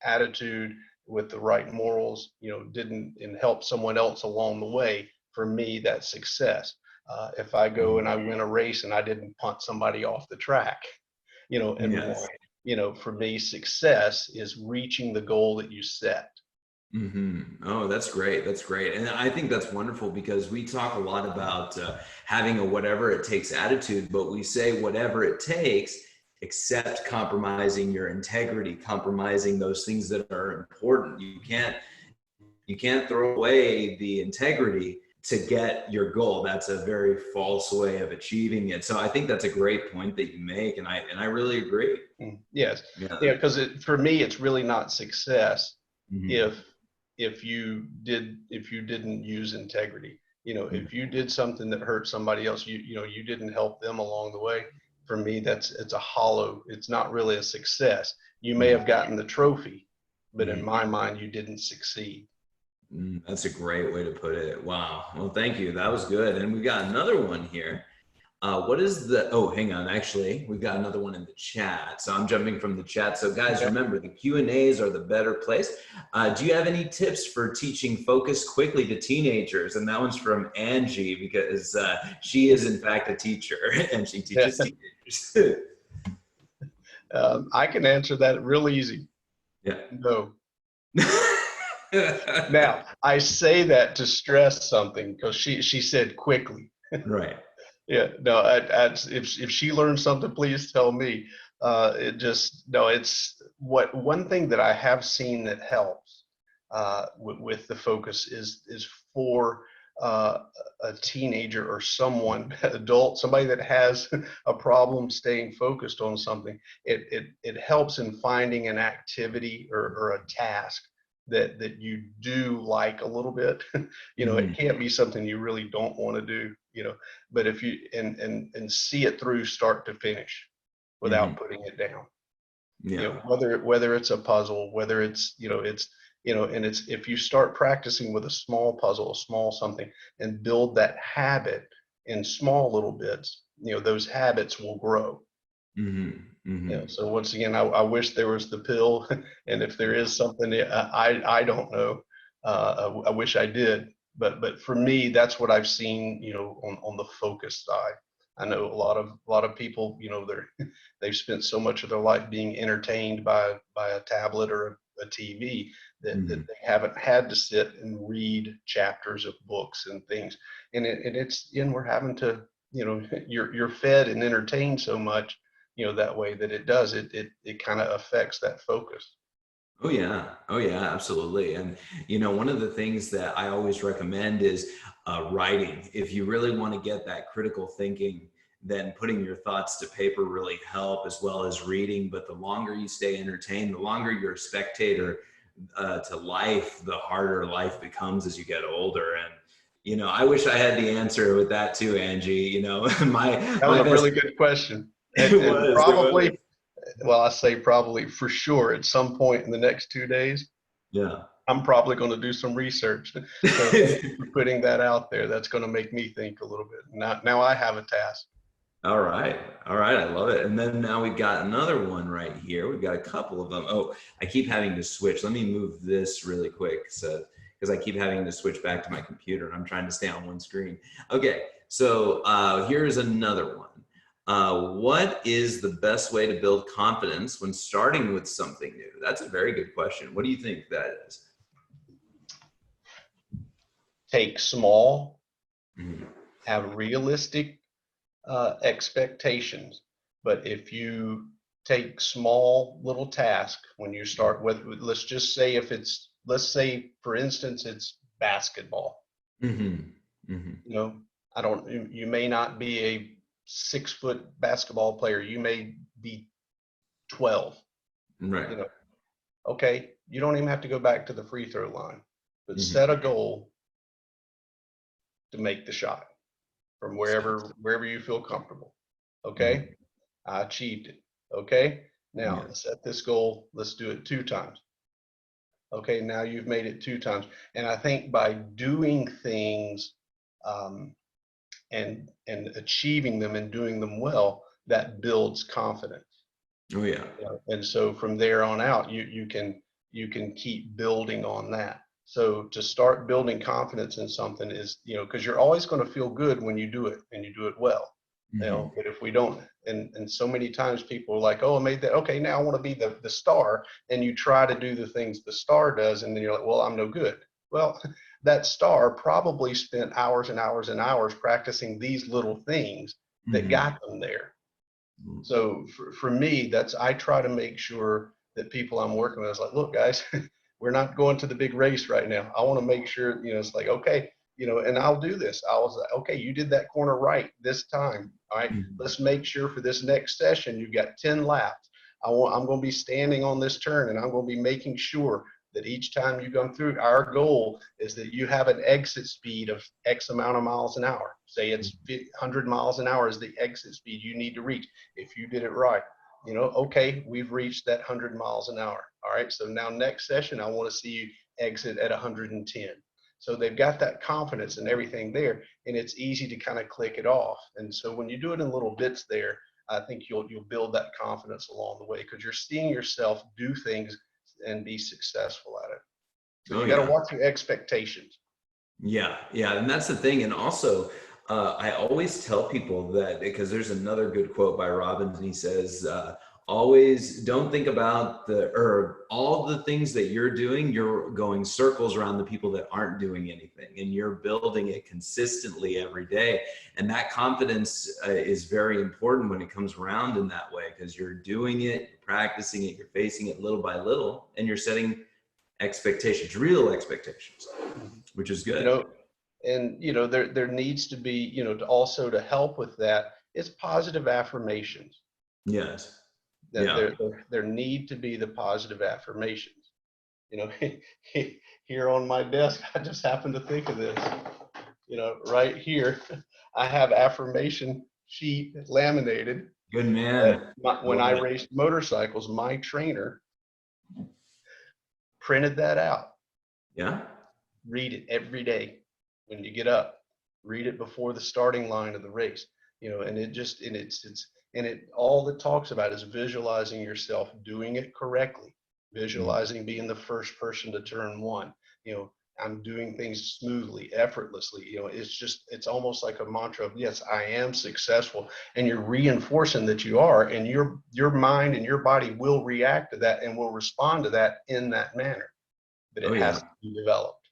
attitude, with the right morals, didn't and help someone else along the way, for me, that's success. If I go and I win a race and I didn't punt somebody off the track, and Yes. won, for me, success is reaching the goal that you set. Oh, that's great. That's great. And I think that's wonderful because we talk a lot about having a whatever it takes attitude, but we say whatever it takes, except compromising your integrity, compromising those things that are important. You can't throw away the integrity to get your goal. That's a very false way of achieving it. So I think that's a great point that you make, and I really agree. Yes, Yeah. because for me, it's really not success Mhm. if if you didn't use integrity. Mhm. If you did something that hurt somebody else, you didn't help them along the way. For me, it's a hollow. It's not really a success. You may Mhm. have gotten the trophy, but in Mhm. my mind, you didn't succeed. That's a great way to put it. Wow. Well, thank you. That was good. And we got another one here. What is the, oh, hang on. Actually, we've got another one in the chat. So I'm jumping from the chat. So guys, Okay. remember the Q&As are the better place. Do you have any tips for teaching focus quickly to teenagers? And that one's from Angie because she is in fact a teacher and she teaches teenagers. I can answer that real easy. Yeah. No. Now, I say that to stress something because she said quickly. Right. Yeah, no, if she learns something, please tell me. It just, no, it's one thing that I have seen that helps with the focus is for uh, a teenager or someone, adult, somebody that has a problem staying focused on something. It helps in finding an activity or a task that you do like a little bit. It Mhm. can't be something you really don't want to do. But if you and see it through start to finish without Mhm. putting it down. Yeah. Whether it's a puzzle, whether it's, and it's, if you start practicing with a small puzzle, a small something, and build that habit in small little bits, those habits will grow. So once again, I wish there was the pill, and if there is something, I don't know. I wish I did, but for me, that's what I've seen, on the focus side. I know a lot of people, they've spent so much of their life being entertained by a tablet or a TV that they haven't had to sit and read chapters of books and things. And we're having to, you're fed and entertained so much, that way, that it kind of affects that focus. Oh yeah. Oh yeah, absolutely. And one of the things that I always recommend is writing. If you really want to get that critical thinking, then putting your thoughts to paper really help, as well as reading. But the longer you stay entertained, the longer you're a spectator to life, the harder life becomes as you get older. And I wish I had the answer with that too, Angie. My That was my a best. really good question. It And was. It was. probably, well, I say probably for sure at some point in the next 2 days, Yeah. I'm probably going to do some research. So thank you for putting that out there. That's going to make me think a little bit. Now I have a task. All right. All right. I love it. And then now we've got another one right here. We've got a couple of them. Oh, I keep having to switch. Let me move this really quick. So, because I keep having to switch back to my computer and I'm trying to stay on one screen. Okay. So here's another one. What is the best way to build confidence when starting with something new? That's a very good question. What do you think that is? Take small, Mhm. have realistic expectations. But if you take small little tasks when you start with, let's just say let's say for instance, it's basketball. Mhm. Mhm. You know, I don't, you may not be a 6 foot basketball player. You may be 12, Right. you know, okay. You don't even have to go back to the free throw line, but Mhm. set a goal to make the shot from wherever you feel comfortable. Okay. Mhm. I achieved it. Okay. Now Yes. set this goal. Let's do it 2 times. Okay. Now you've made it 2 times. And I think by doing things, um, and achieving them and doing them well, that builds confidence. Oh yeah. And so from there on out, you can keep building on that. So to start building confidence in something is, because you're always going to feel good when you do it and you do it well. Mhm. But if we don't, and so many times people are like, oh, I made that. Okay, now I want to be the star. And you try to do the things the star does, and then you're like, well, I'm no good. Well, that star probably spent hours and hours and hours practicing these little things that Mhm. got them there. So for me, I try to make sure that people I'm working with is like, look, guys, we're not going to the big race right now. I want to make sure, it's like, okay, and I'll do this. I was like, okay, you did that corner right this time. All right, Mhm. let's make sure for this next session, you've got 10 laps. I'm going to be standing on this turn and I'm going to be making sure that each time you come through, our goal is that you have an exit speed of X amount of miles an hour. Say it's 100 miles an hour is the exit speed you need to reach. If you did it right, okay, we've reached that 100 miles an hour. All right, so now next session, I want to see you exit at 110. So they've got that confidence and everything there, and it's easy to kind of click it off. And so when you do it in little bits there, I think you'll build that confidence along the way because you're seeing yourself do things and be successful at it. So Oh you got to yeah. watch your expectations. Yeah, yeah, and that's the thing. And also, I always tell people that because there's another good quote by Robbins, and he says, "Always don't think about or all the things that you're doing. You're going circles around the people that aren't doing anything, and you're building it consistently every day. And that confidence is very important when it comes around in that way because you're doing it, you're practicing it, you're facing it little by little, and you're setting expectations, real expectations, which is You good." know, and there needs to be, to help with that, it's positive affirmations. Yes. That Yeah. there need to be the positive affirmations. You know, here on my desk, I just happened to think of this. Right here, I have affirmation sheet laminated, Good man. When I Love it. raced motorcycles, my trainer printed that out. Yeah. Read it every day when you get up. Read it before the starting line of the race. And it all it talks about is visualizing yourself doing it correctly, Mm. visualizing being the first person to turn one. I'm doing things smoothly, effortlessly. It's almost like a mantra of, yes, I am successful, and you're reinforcing that you are, and your mind and your body will react to that and will respond to that in that manner. But Oh it yeah. has to be developed.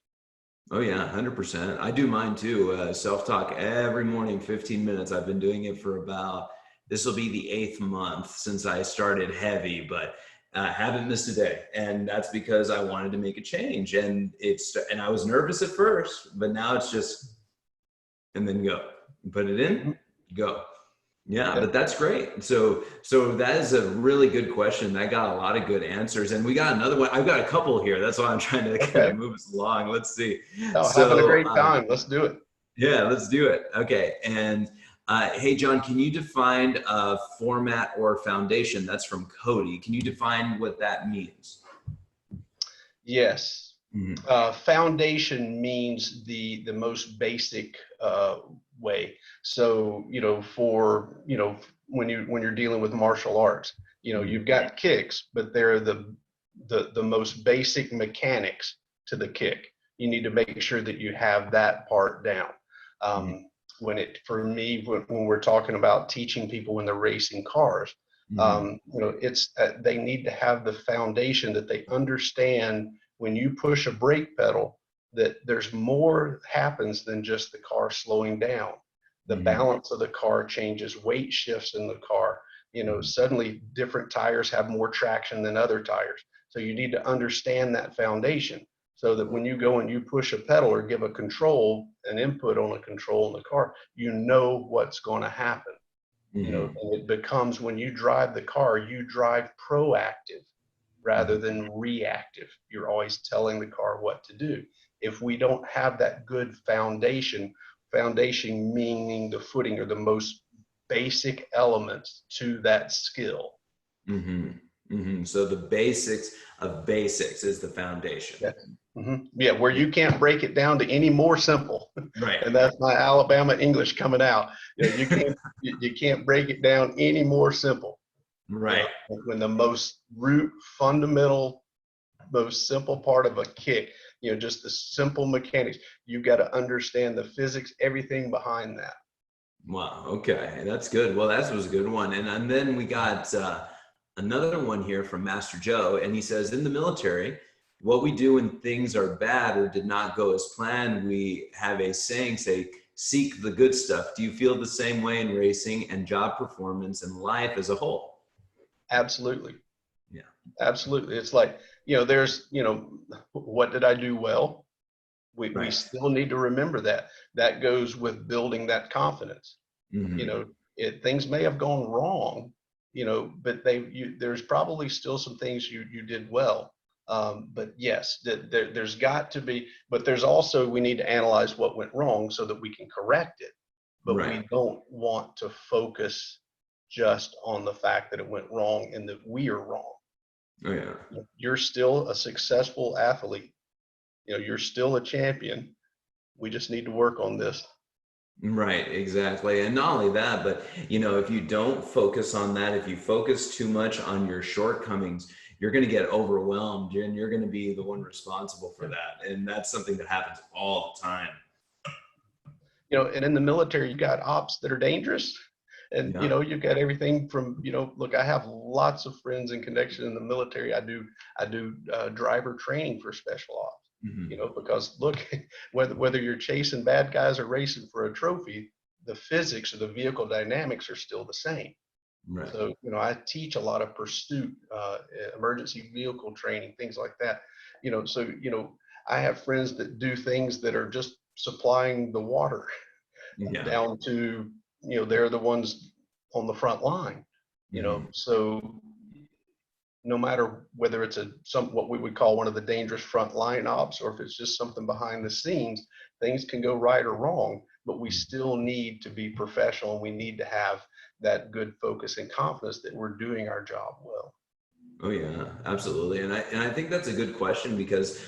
Oh yeah, 100%. I do mine too. Self-talk every morning, 15 minutes. I've been doing it for about, this will be the 8th month since I started heavy, but I haven't missed a day. And that's because I wanted to make a change. And I was nervous at first, but now it's just, and then go. Put it in, Mhm. go. Yeah, Yeah. but that's great. So that is a really good question. I got a lot of good answers, and we got another one. I've got a couple here. That's why I'm trying to kind of Okay. move us along. Let's see. Oh, having a So great time. Let's do it. yeah, let's do it. Okay, and hey, John, can you define a format or foundation? That's from Cody. Can you define what that means? Yes. Mhm. Foundation means the most basic way. So, when you're dealing with martial arts, Mhm. you've got kicks, but they're the most basic mechanics to the kick. You need to make sure that you have that part down. Mhm. For me, when we're talking about teaching people when they're racing cars, Mhm. it's they need to have the foundation that they understand when you push a brake pedal, that there's more happens than just the car slowing down. The Mhm. balance of the car changes, weight shifts in the car. Mhm. Suddenly different tires have more traction than other tires. So you need to understand that foundation so that when you go and you push a pedal or give an input on a control in the car, you know what's going to happen. Mhm. And it becomes, when you drive the car, you drive proactive rather Mhm. than reactive. You're always telling the car what to do. If we don't have that good foundation meaning the footing or the most basic elements to that skill. Mhm. Mhm. So the basics of basics is the foundation. Yeah. Yeah, where Yeah. you can't break it down to any more simple. Right. And that's my Alabama English coming out. You can't break it down any more simple. Right. When the most root fundamental, most simple part of a kick, just the simple mechanics, you've got to understand the physics, everything behind that. Wow. Okay, that's good. Well, that was a good one. And then we got another one here from Master Joe, and he says, in the military, what we do when things are bad or did not go as planned, we have a saying, say, seek the good stuff. Do you feel the same way in racing and job performance and life as a whole? Absolutely. Yeah. Absolutely. It's like, there's, what did I do well? We Right. still need to remember that. That goes with building that confidence. you Mm-hmm. know Things may have gone wrong, but there's probably still some things you did well. But yes, there's got to be, but there's also, we need to analyze what went wrong so that we can correct it. But Right. we don't want to focus just on the fact that it went wrong and that we are wrong. Oh, yeah. You're still a successful athlete. You're still a champion. We just need to work on this. Right, exactly. And not only that, but if you don't focus on that, if you focus too much on your shortcomings, you're going to get overwhelmed and you're going to be the one responsible for Yeah. that. And that's something that happens all the time. And in the military, you got ops that are dangerous. And, Yeah. you've got everything from, look, I have lots of friends and connections in the military. I do driver training for special ops, Hmm. because look, whether you're chasing bad guys or racing for a trophy, the physics of the vehicle dynamics are still the same. Right. So, I teach a lot of pursuit, emergency vehicle training, things like that. So, I have friends that do things that are just supplying the water Yeah. down to, they're the ones on the front line. Hmm. So no matter whether it's what we would call one of the dangerous front line ops, or if it's just something behind the scenes, things can go right or wrong, but we still need to be professional, and we need to have that good focus and confidence that we're doing our job well. Oh yeah, absolutely. And I think that's a good question because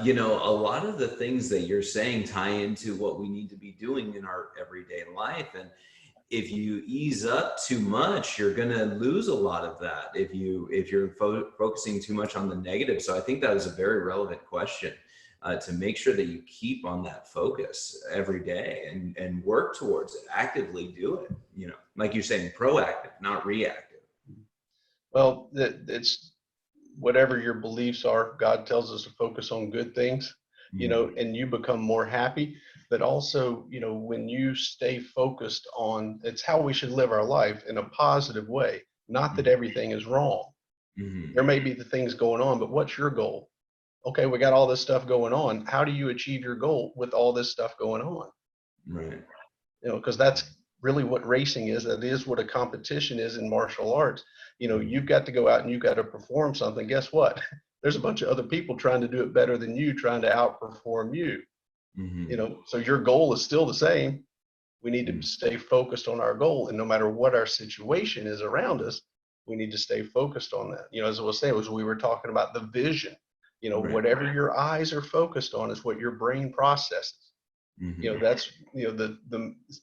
you know, a lot of the things that you're saying tie into what we need to be doing in our everyday life. And if you ease up too much, you're going to lose a lot of that if you're focusing too much on the negative. So I think that is a very relevant question, to make sure that you keep on that focus every day and work towards it, actively do it, you know, like you're saying, proactive, not reactive. Well, it's whatever your beliefs are, God tells us to focus on good things, you know, Mm, and you become more happy. But also, you know, when you stay focused on, it's how we should live our life in a positive way. Not that mm, everything is wrong. There mm, may be the things going on, but what's your goal? Okay, we got all this stuff going on. How do you achieve your goal with all this stuff going on? right. You know, because that's really what racing is. That is what a competition is in martial arts. You know, Mm, you've got to go out and you've got to perform something. Guess what? There's a bunch of other people trying to do it better than you, trying to outperform you. You mm, know, so your goal is still the same. We need to mm, stay focused on our goal, and no matter what our situation is around us, we need to stay focused on that. You know, as I was saying, was we were talking about the vision. You know, right. whatever your eyes are focused on is what your brain processes. You know, Mm, that's, you know,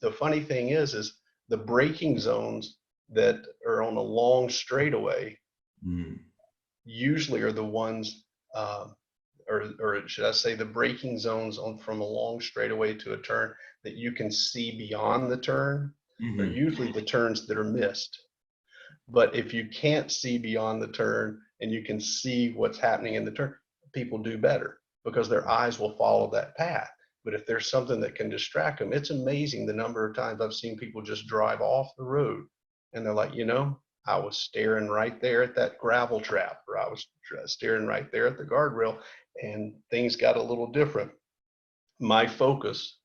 the funny thing is the braking zones that are on a long straightaway mm, usually are the ones, um, or should I say, the braking zones on from a long straightaway to a turn that you can see beyond the turn are mm, usually the turns that are missed. But if you can't see beyond the turn and you can see what's happening in the turn, people do better because their eyes will follow that path. But if there's something that can distract them, it's amazing the number of times I've seen people just drive off the road and they're like, you know, I was staring right there at that gravel trap, or I was staring right there at the guardrail, and things got a little different. My focus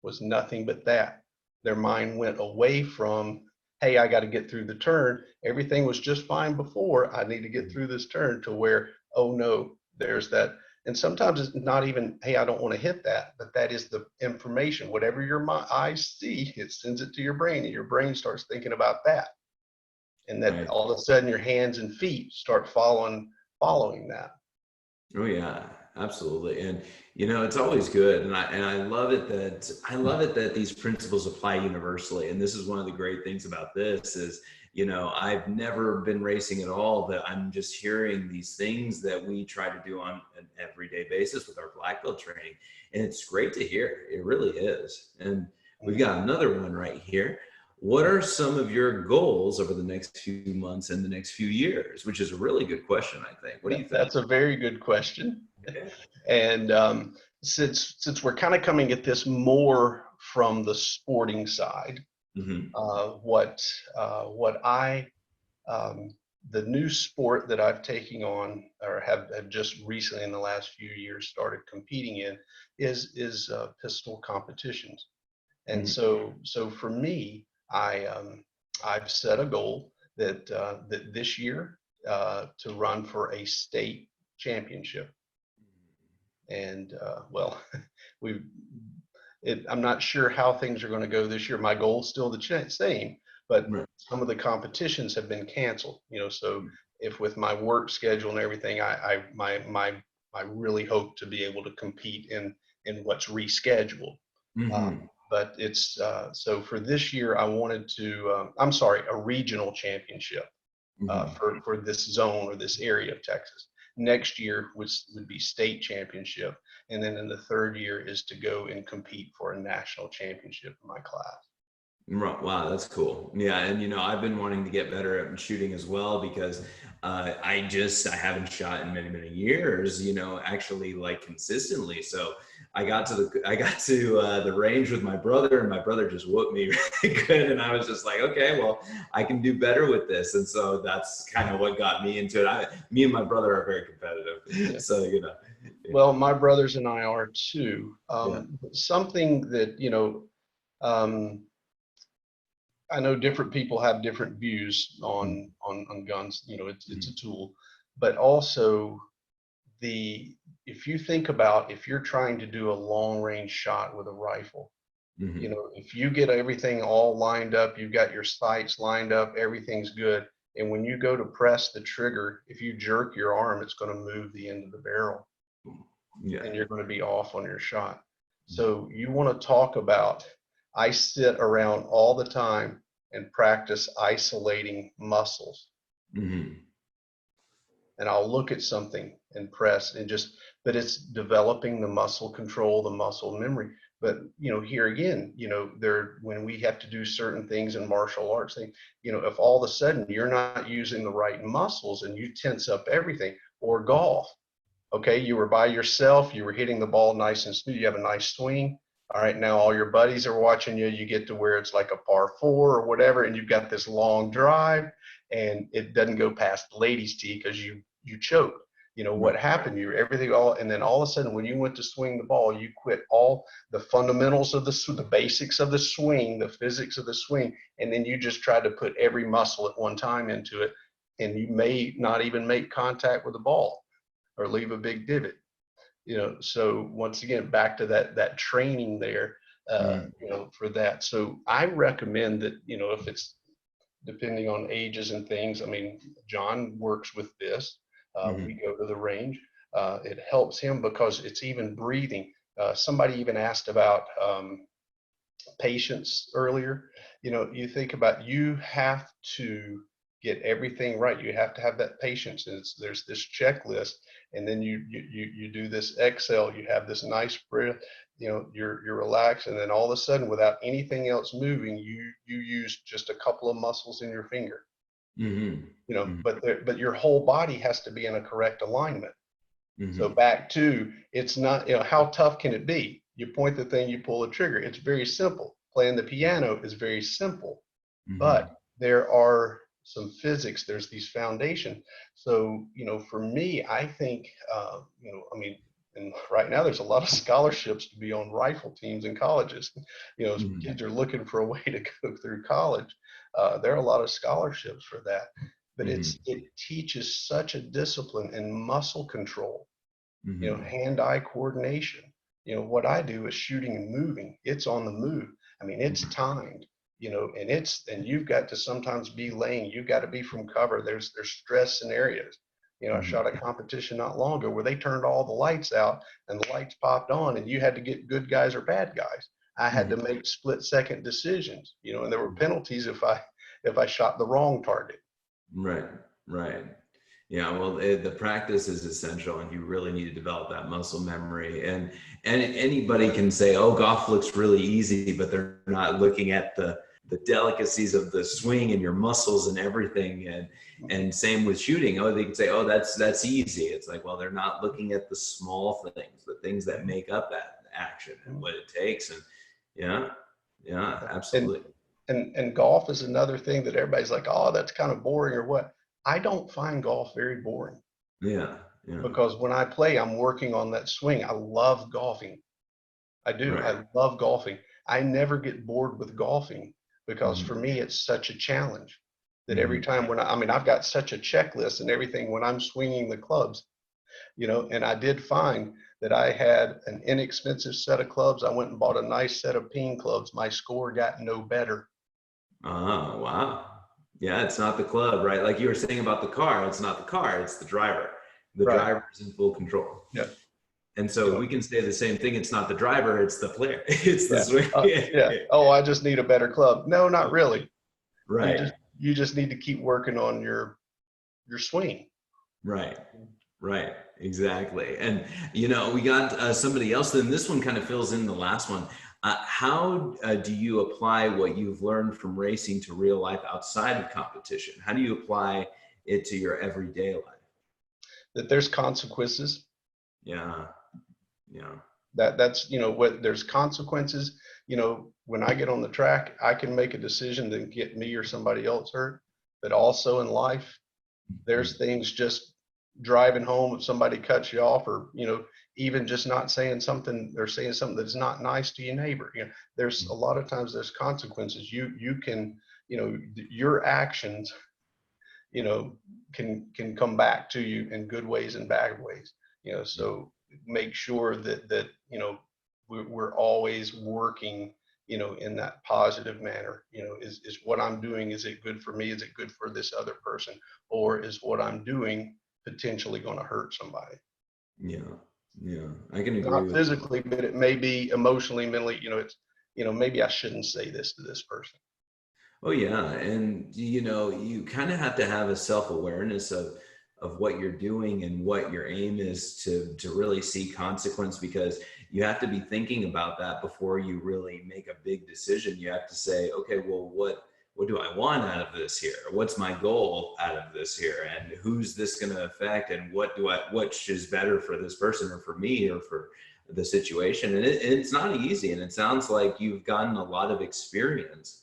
was nothing but that. Their mind went away from, hey, I got to get through the turn. Everything was just fine before. I need to get mm, through this turn, to where, oh no, there's that. And sometimes it's not even, hey, I don't want to hit that, but that is the information. Whatever your eyes see, it sends it to your brain, and your brain starts thinking about that. And that right. all of a sudden your hands and feet start following that. Oh yeah, absolutely. And you know, it's always good. And I love it that these principles apply universally. And this is one of the great things about this is, you know, I've never been racing at all, but I'm just hearing these things that we try to do on an everyday basis with our black belt training. And it's great to hear. It really is. And we've got another one right here. What are some of your goals over the next few months and the next few years? Which is a really good question, I think. What do you think? That's a very good question. Yeah. And since we're kind of coming at this more from the sporting side, Hmm. uh, what what I um, the new sport that I've taken on, or have just recently in the last few years started competing in, is pistol competitions. And Hmm. so for me, I've set a goal that this year, to run for a state championship. And well, we I'm not sure how things are going to go this year. My goal is still the same, but Right. some of the competitions have been canceled. You know, so if with my work schedule and everything, I really hope to be able to compete in what's rescheduled. Hmm. But it's so for this year, I wanted to. I'm sorry, a regional championship, Hmm. for this zone or this area of Texas. Next year would be state championship, and then in the third year is to go and compete for a national championship in my class. Right. Wow, that's cool. Yeah, and you know, I've been wanting to get better at shooting as well because I haven't shot in many years. You know, actually like consistently. So I got to the range with my brother, and my brother just whooped me really good, and I was just like, okay, well, I can do better with this, and so that's kind of what got me into it. Me and my brother are very competitive, Yeah. so you know, yeah, Well, my brothers and I are too. yeah. Something that, you know, um, I know different people have different views Mm, on guns. You know, it's mm, a tool, but also the if you think about, if you're trying to do a long range shot with a rifle, Hmm. If you get everything all lined up, you've got your sights lined up, everything's good. And when you go to press the trigger, if you jerk your arm, it's going to move the end of the barrel Yeah. and you're going to be off on your shot. So you want to talk about, I sit around all the time and practice isolating muscles. Hmm. And I'll look at something and press and just, but it's developing the muscle control, the muscle memory. But here again, there when we have to do certain things in martial arts, if all of a sudden you're not using the right muscles and you tense up everything, or golf, okay, you were by yourself, you were hitting the ball nice and smooth, you have a nice swing. All right, now all your buddies are watching you. You get to where it's like a par 4 or whatever, and you've got this long drive, and it doesn't go past the ladies' tee because you choke. What Right. happened? You everything all, and then all of a sudden, when you went to swing the ball, you quit all the fundamentals of the basics of the swing, the physics of the swing, and then you just tried to put every muscle at one time into it, and you may not even make contact with the ball or leave a big divot. So once again, back to that training there, Mm. for that. So I recommend that, if it's depending on ages and things. I mean, John works with this. We Hmm. go to the range. It helps him because it's even breathing. Somebody even asked about patience earlier. You think about, you have to get everything right. You have to have that patience. And there's this checklist, and then you do this exhale. You have this nice breath. You're relaxed, and then all of a sudden, without anything else moving, you use just a couple of muscles in your finger. Hmm. Hmm. But your whole body has to be in a correct alignment. So Hmm. back to, it's not, how tough can it be? You point the thing, you pull a trigger. It's very simple. Playing the piano is very simple, Hmm. but there are some physics. There's these foundation. So, for me, I think, I mean, and right now there's a lot of scholarships to be on rifle teams in colleges. Hmm. Kids are looking for a way to go through college. There are a lot of scholarships for that, but Hmm. it teaches such a discipline and muscle control, Hmm. hand-eye coordination. What I do is shooting and moving. It's on the move. I mean, it's timed, and you've got to sometimes be laying. You've got to be from cover. There's stress scenarios. I shot a Hmm. competition not long ago where they turned all the lights out and the lights popped on, and you had to get good guys or bad guys. I had Hmm. to make split-second decisions, and there were penalties if I shot the wrong target. Right, right. Yeah, well, the practice is essential, and you really need to develop that muscle memory. And anybody can say, "Oh, golf looks really easy," but they're not looking at the delicacies of the swing and your muscles and everything. And same with shooting. Oh, they can say, "Oh, that's easy." It's like, well, they're not looking at the small things, the things that make up that action and what it takes. And yeah, yeah, And absolutely. and golf is another thing that everybody's like, oh, that's kind of boring or what. I don't find golf very boring Yeah, yeah, because when I play, I'm working on that swing. I love golfing. I do. right. I love golfing. I never get bored with golfing because for Hmm. me, it's such a challenge that every Hmm. time I mean, I've got such a checklist and everything when I'm swinging the clubs, and I did find that I had an inexpensive set of clubs. I went and bought a nice set of peen clubs. My score got no better. Oh, wow. Yeah, it's not the club, right? Like you were saying about the car, it's not the car, it's the driver. The Right. driver is in full control. Yeah. And You so know, we can say the same thing. It's not the driver, it's the player. It's the Yeah. swing. Yeah. Oh, I just need a better club. No, not really. You Right, just you just need to keep working on your swing. right, right. Exactly. And, we got somebody else, then this one kind of fills in the last one. How do you apply what you've learned from racing to real life outside of competition? How do you apply it to your everyday life? That there's consequences. Yeah, yeah. That's what there's consequences. When I get on the track, I can make a decision to get me or somebody else hurt. But also in life, there's things just driving home if somebody cuts you off, or even just not saying something or saying something that's not nice to your neighbor. There's a lot of times there's consequences. You can, your actions, you know can come back to you in good ways and bad ways. So make sure that we're always working in that positive manner. Is what I'm doing, is it good for me? Is it good for this other person? Or is what I'm doing potentially going to hurt somebody? Yeah. Yeah. I can agree Not with you. physically, but it may be emotionally, mentally, maybe I shouldn't say this to this person. Oh yeah, and you kind of have to have a self-awareness of what you're doing and what your aim is to really see consequence, because you have to be thinking about that before you really make a big decision. You have to say, okay, well, what do I want out of this here? What's my goal out of this here? And who's this going to affect? And which is better for this person or for me or for the situation? And it's not easy. And it sounds like you've gotten a lot of experience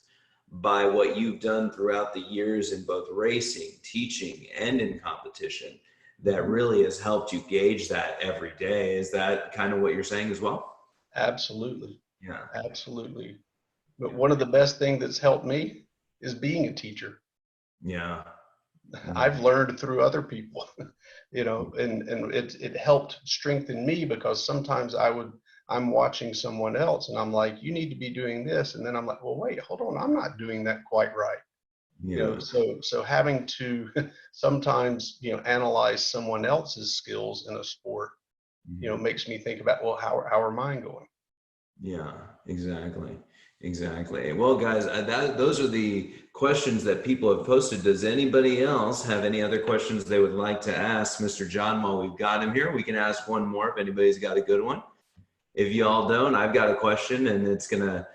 by what you've done throughout the years in both racing, teaching, and in competition that Mhm. really has helped you gauge that every day. Is that kind of what you're saying as well? Absolutely. Yeah. Absolutely. But Yeah. one of the best things that's helped me is being a teacher. Yeah. Yeah. I've learned through other people, and it helped strengthen me, because sometimes I'm watching someone else and I'm like, you need to be doing this. And then I'm like, well, wait, hold on. I'm not doing that quite right. Yeah. So having to sometimes, analyze someone else's skills in a sport, Mhm. makes me think about, well, how are mine going? Yeah, exactly. Exactly. Well, guys, those are the questions that people have posted. Does anybody else have any other questions they would like to ask Mr. John while we've got him here? We can ask one more if anybody's got a good one. If y'all don't, I've got a question, and it's gonna.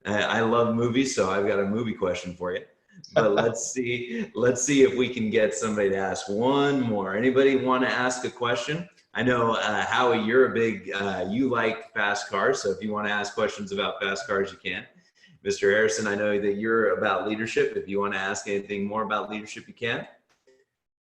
I love movies, so I've got a movie question for you. But let's see. Let's see if we can get somebody to ask one more. Anybody want to ask a question? I know Howie, you're a big. You like fast cars, so if you want to ask questions about fast cars, you can. Mr. Harrison, I know that you're about leadership. If you want to ask anything more about leadership, you can.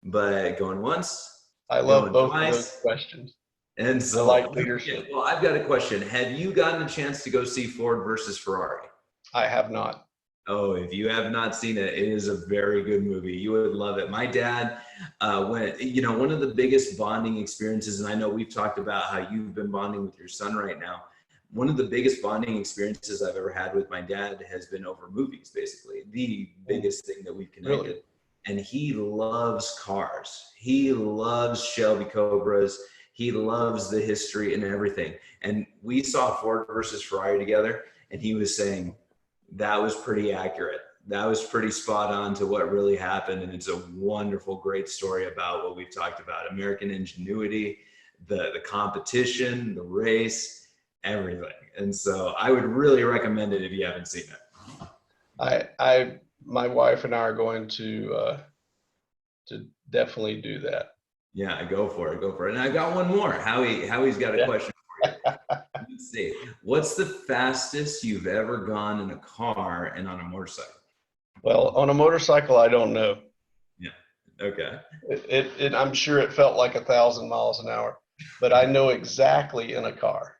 But going once, I love going both of those twice. questions. And I so, like leadership. okay, well, I've got a question. Have you gotten a chance to go see Ford versus Ferrari? I have not. Oh, if you have not seen it, it is a very good movie. You would love it. My dad went, one of the biggest bonding experiences, and I know we've talked about how you've been bonding with your son right now. One of the biggest bonding experiences I've ever had with my dad has been over movies, basically, the Mm, biggest thing that we've really? connected. And he loves cars. He loves Shelby Cobras. He loves the history and everything. And we saw Ford versus Ferrari together, and he was saying, that was pretty accurate. That was pretty spot on to what really happened. And it's a wonderful, great story about what we've talked about: American ingenuity, the competition, the race, everything. And so I would really recommend it if you haven't seen it. My wife and I are going to definitely do that. Yeah, go for it. Go for it. And I got one more. Howie's got a Yeah. question for you. Let's see. What's the fastest you've ever gone in a car and on a motorcycle? Well, on a motorcycle, I don't know. Yeah. Okay. I'm sure it felt like 1,000 miles an hour, but I know exactly in a car,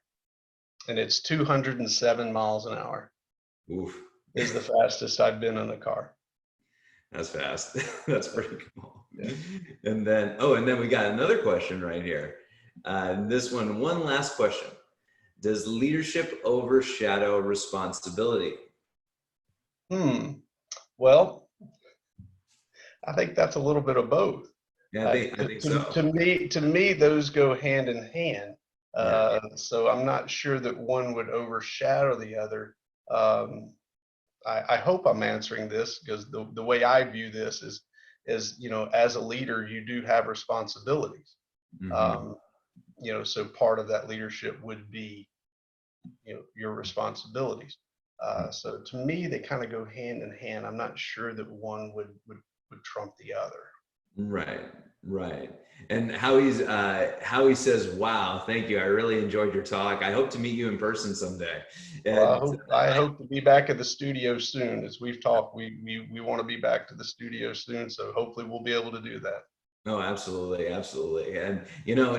and it's 207 miles an hour Oof. is the fastest I've been in a car. That's fast. That's pretty cool. Yeah. And then we got another question right here. This one last question. Does leadership overshadow responsibility? Hmm. Well, I think that's a little bit of both. Yeah, I think so. To me, those go hand in hand. Yeah. So I'm not sure that one would overshadow the other. Um, I hope I'm answering this, because the way I view this is, as a leader, you do have responsibilities. Hmm. Um, so part of that leadership would be, your responsibilities. So to me, they kind of go hand in hand. I'm not sure that one would trump the other. Right, right. And Howie says, "Wow, thank you. I really enjoyed your talk. I hope to meet you in person someday." Well, I And hope I hope to be back at the studio soon. As we've talked, we want to be back to the studio soon, so hopefully we'll be able to do that. oh, absolutely, absolutely. And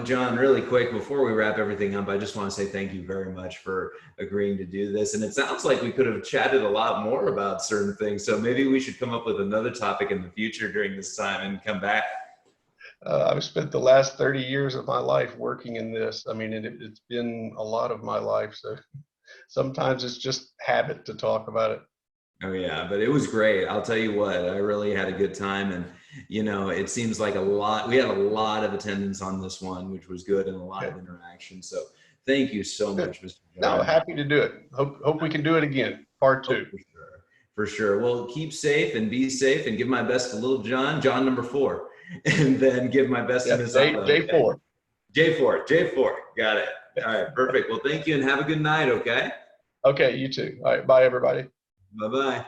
John, really quick before we wrap everything up, I just want to say thank you very much for agreeing to do this. And it sounds like we could have chatted a lot more about certain things. So maybe we should come up with another topic in the future during this time and come back. I've spent the last 30 years of my life working in this. I mean, it's been a lot of my life. So sometimes it's just habit to talk about it. Oh yeah, but it was great. I'll tell you what, I really had a good time, and it seems like we had a lot of attendance on this one, which was good, and a lot of Okay, interaction. So thank you so good. much, Mr. No, John. happy to do it. Hope we can do it again. Part Oh, two. for sure. For sure. Well, keep safe and be safe, and give my best to little John, John number 4, and then give my best to Yeah, Miss day Isla. day Okay? 4. J4. Got it. All right, perfect. Well, thank you, and have a good night. Okay. Okay, you too. All right, bye everybody. Bye bye.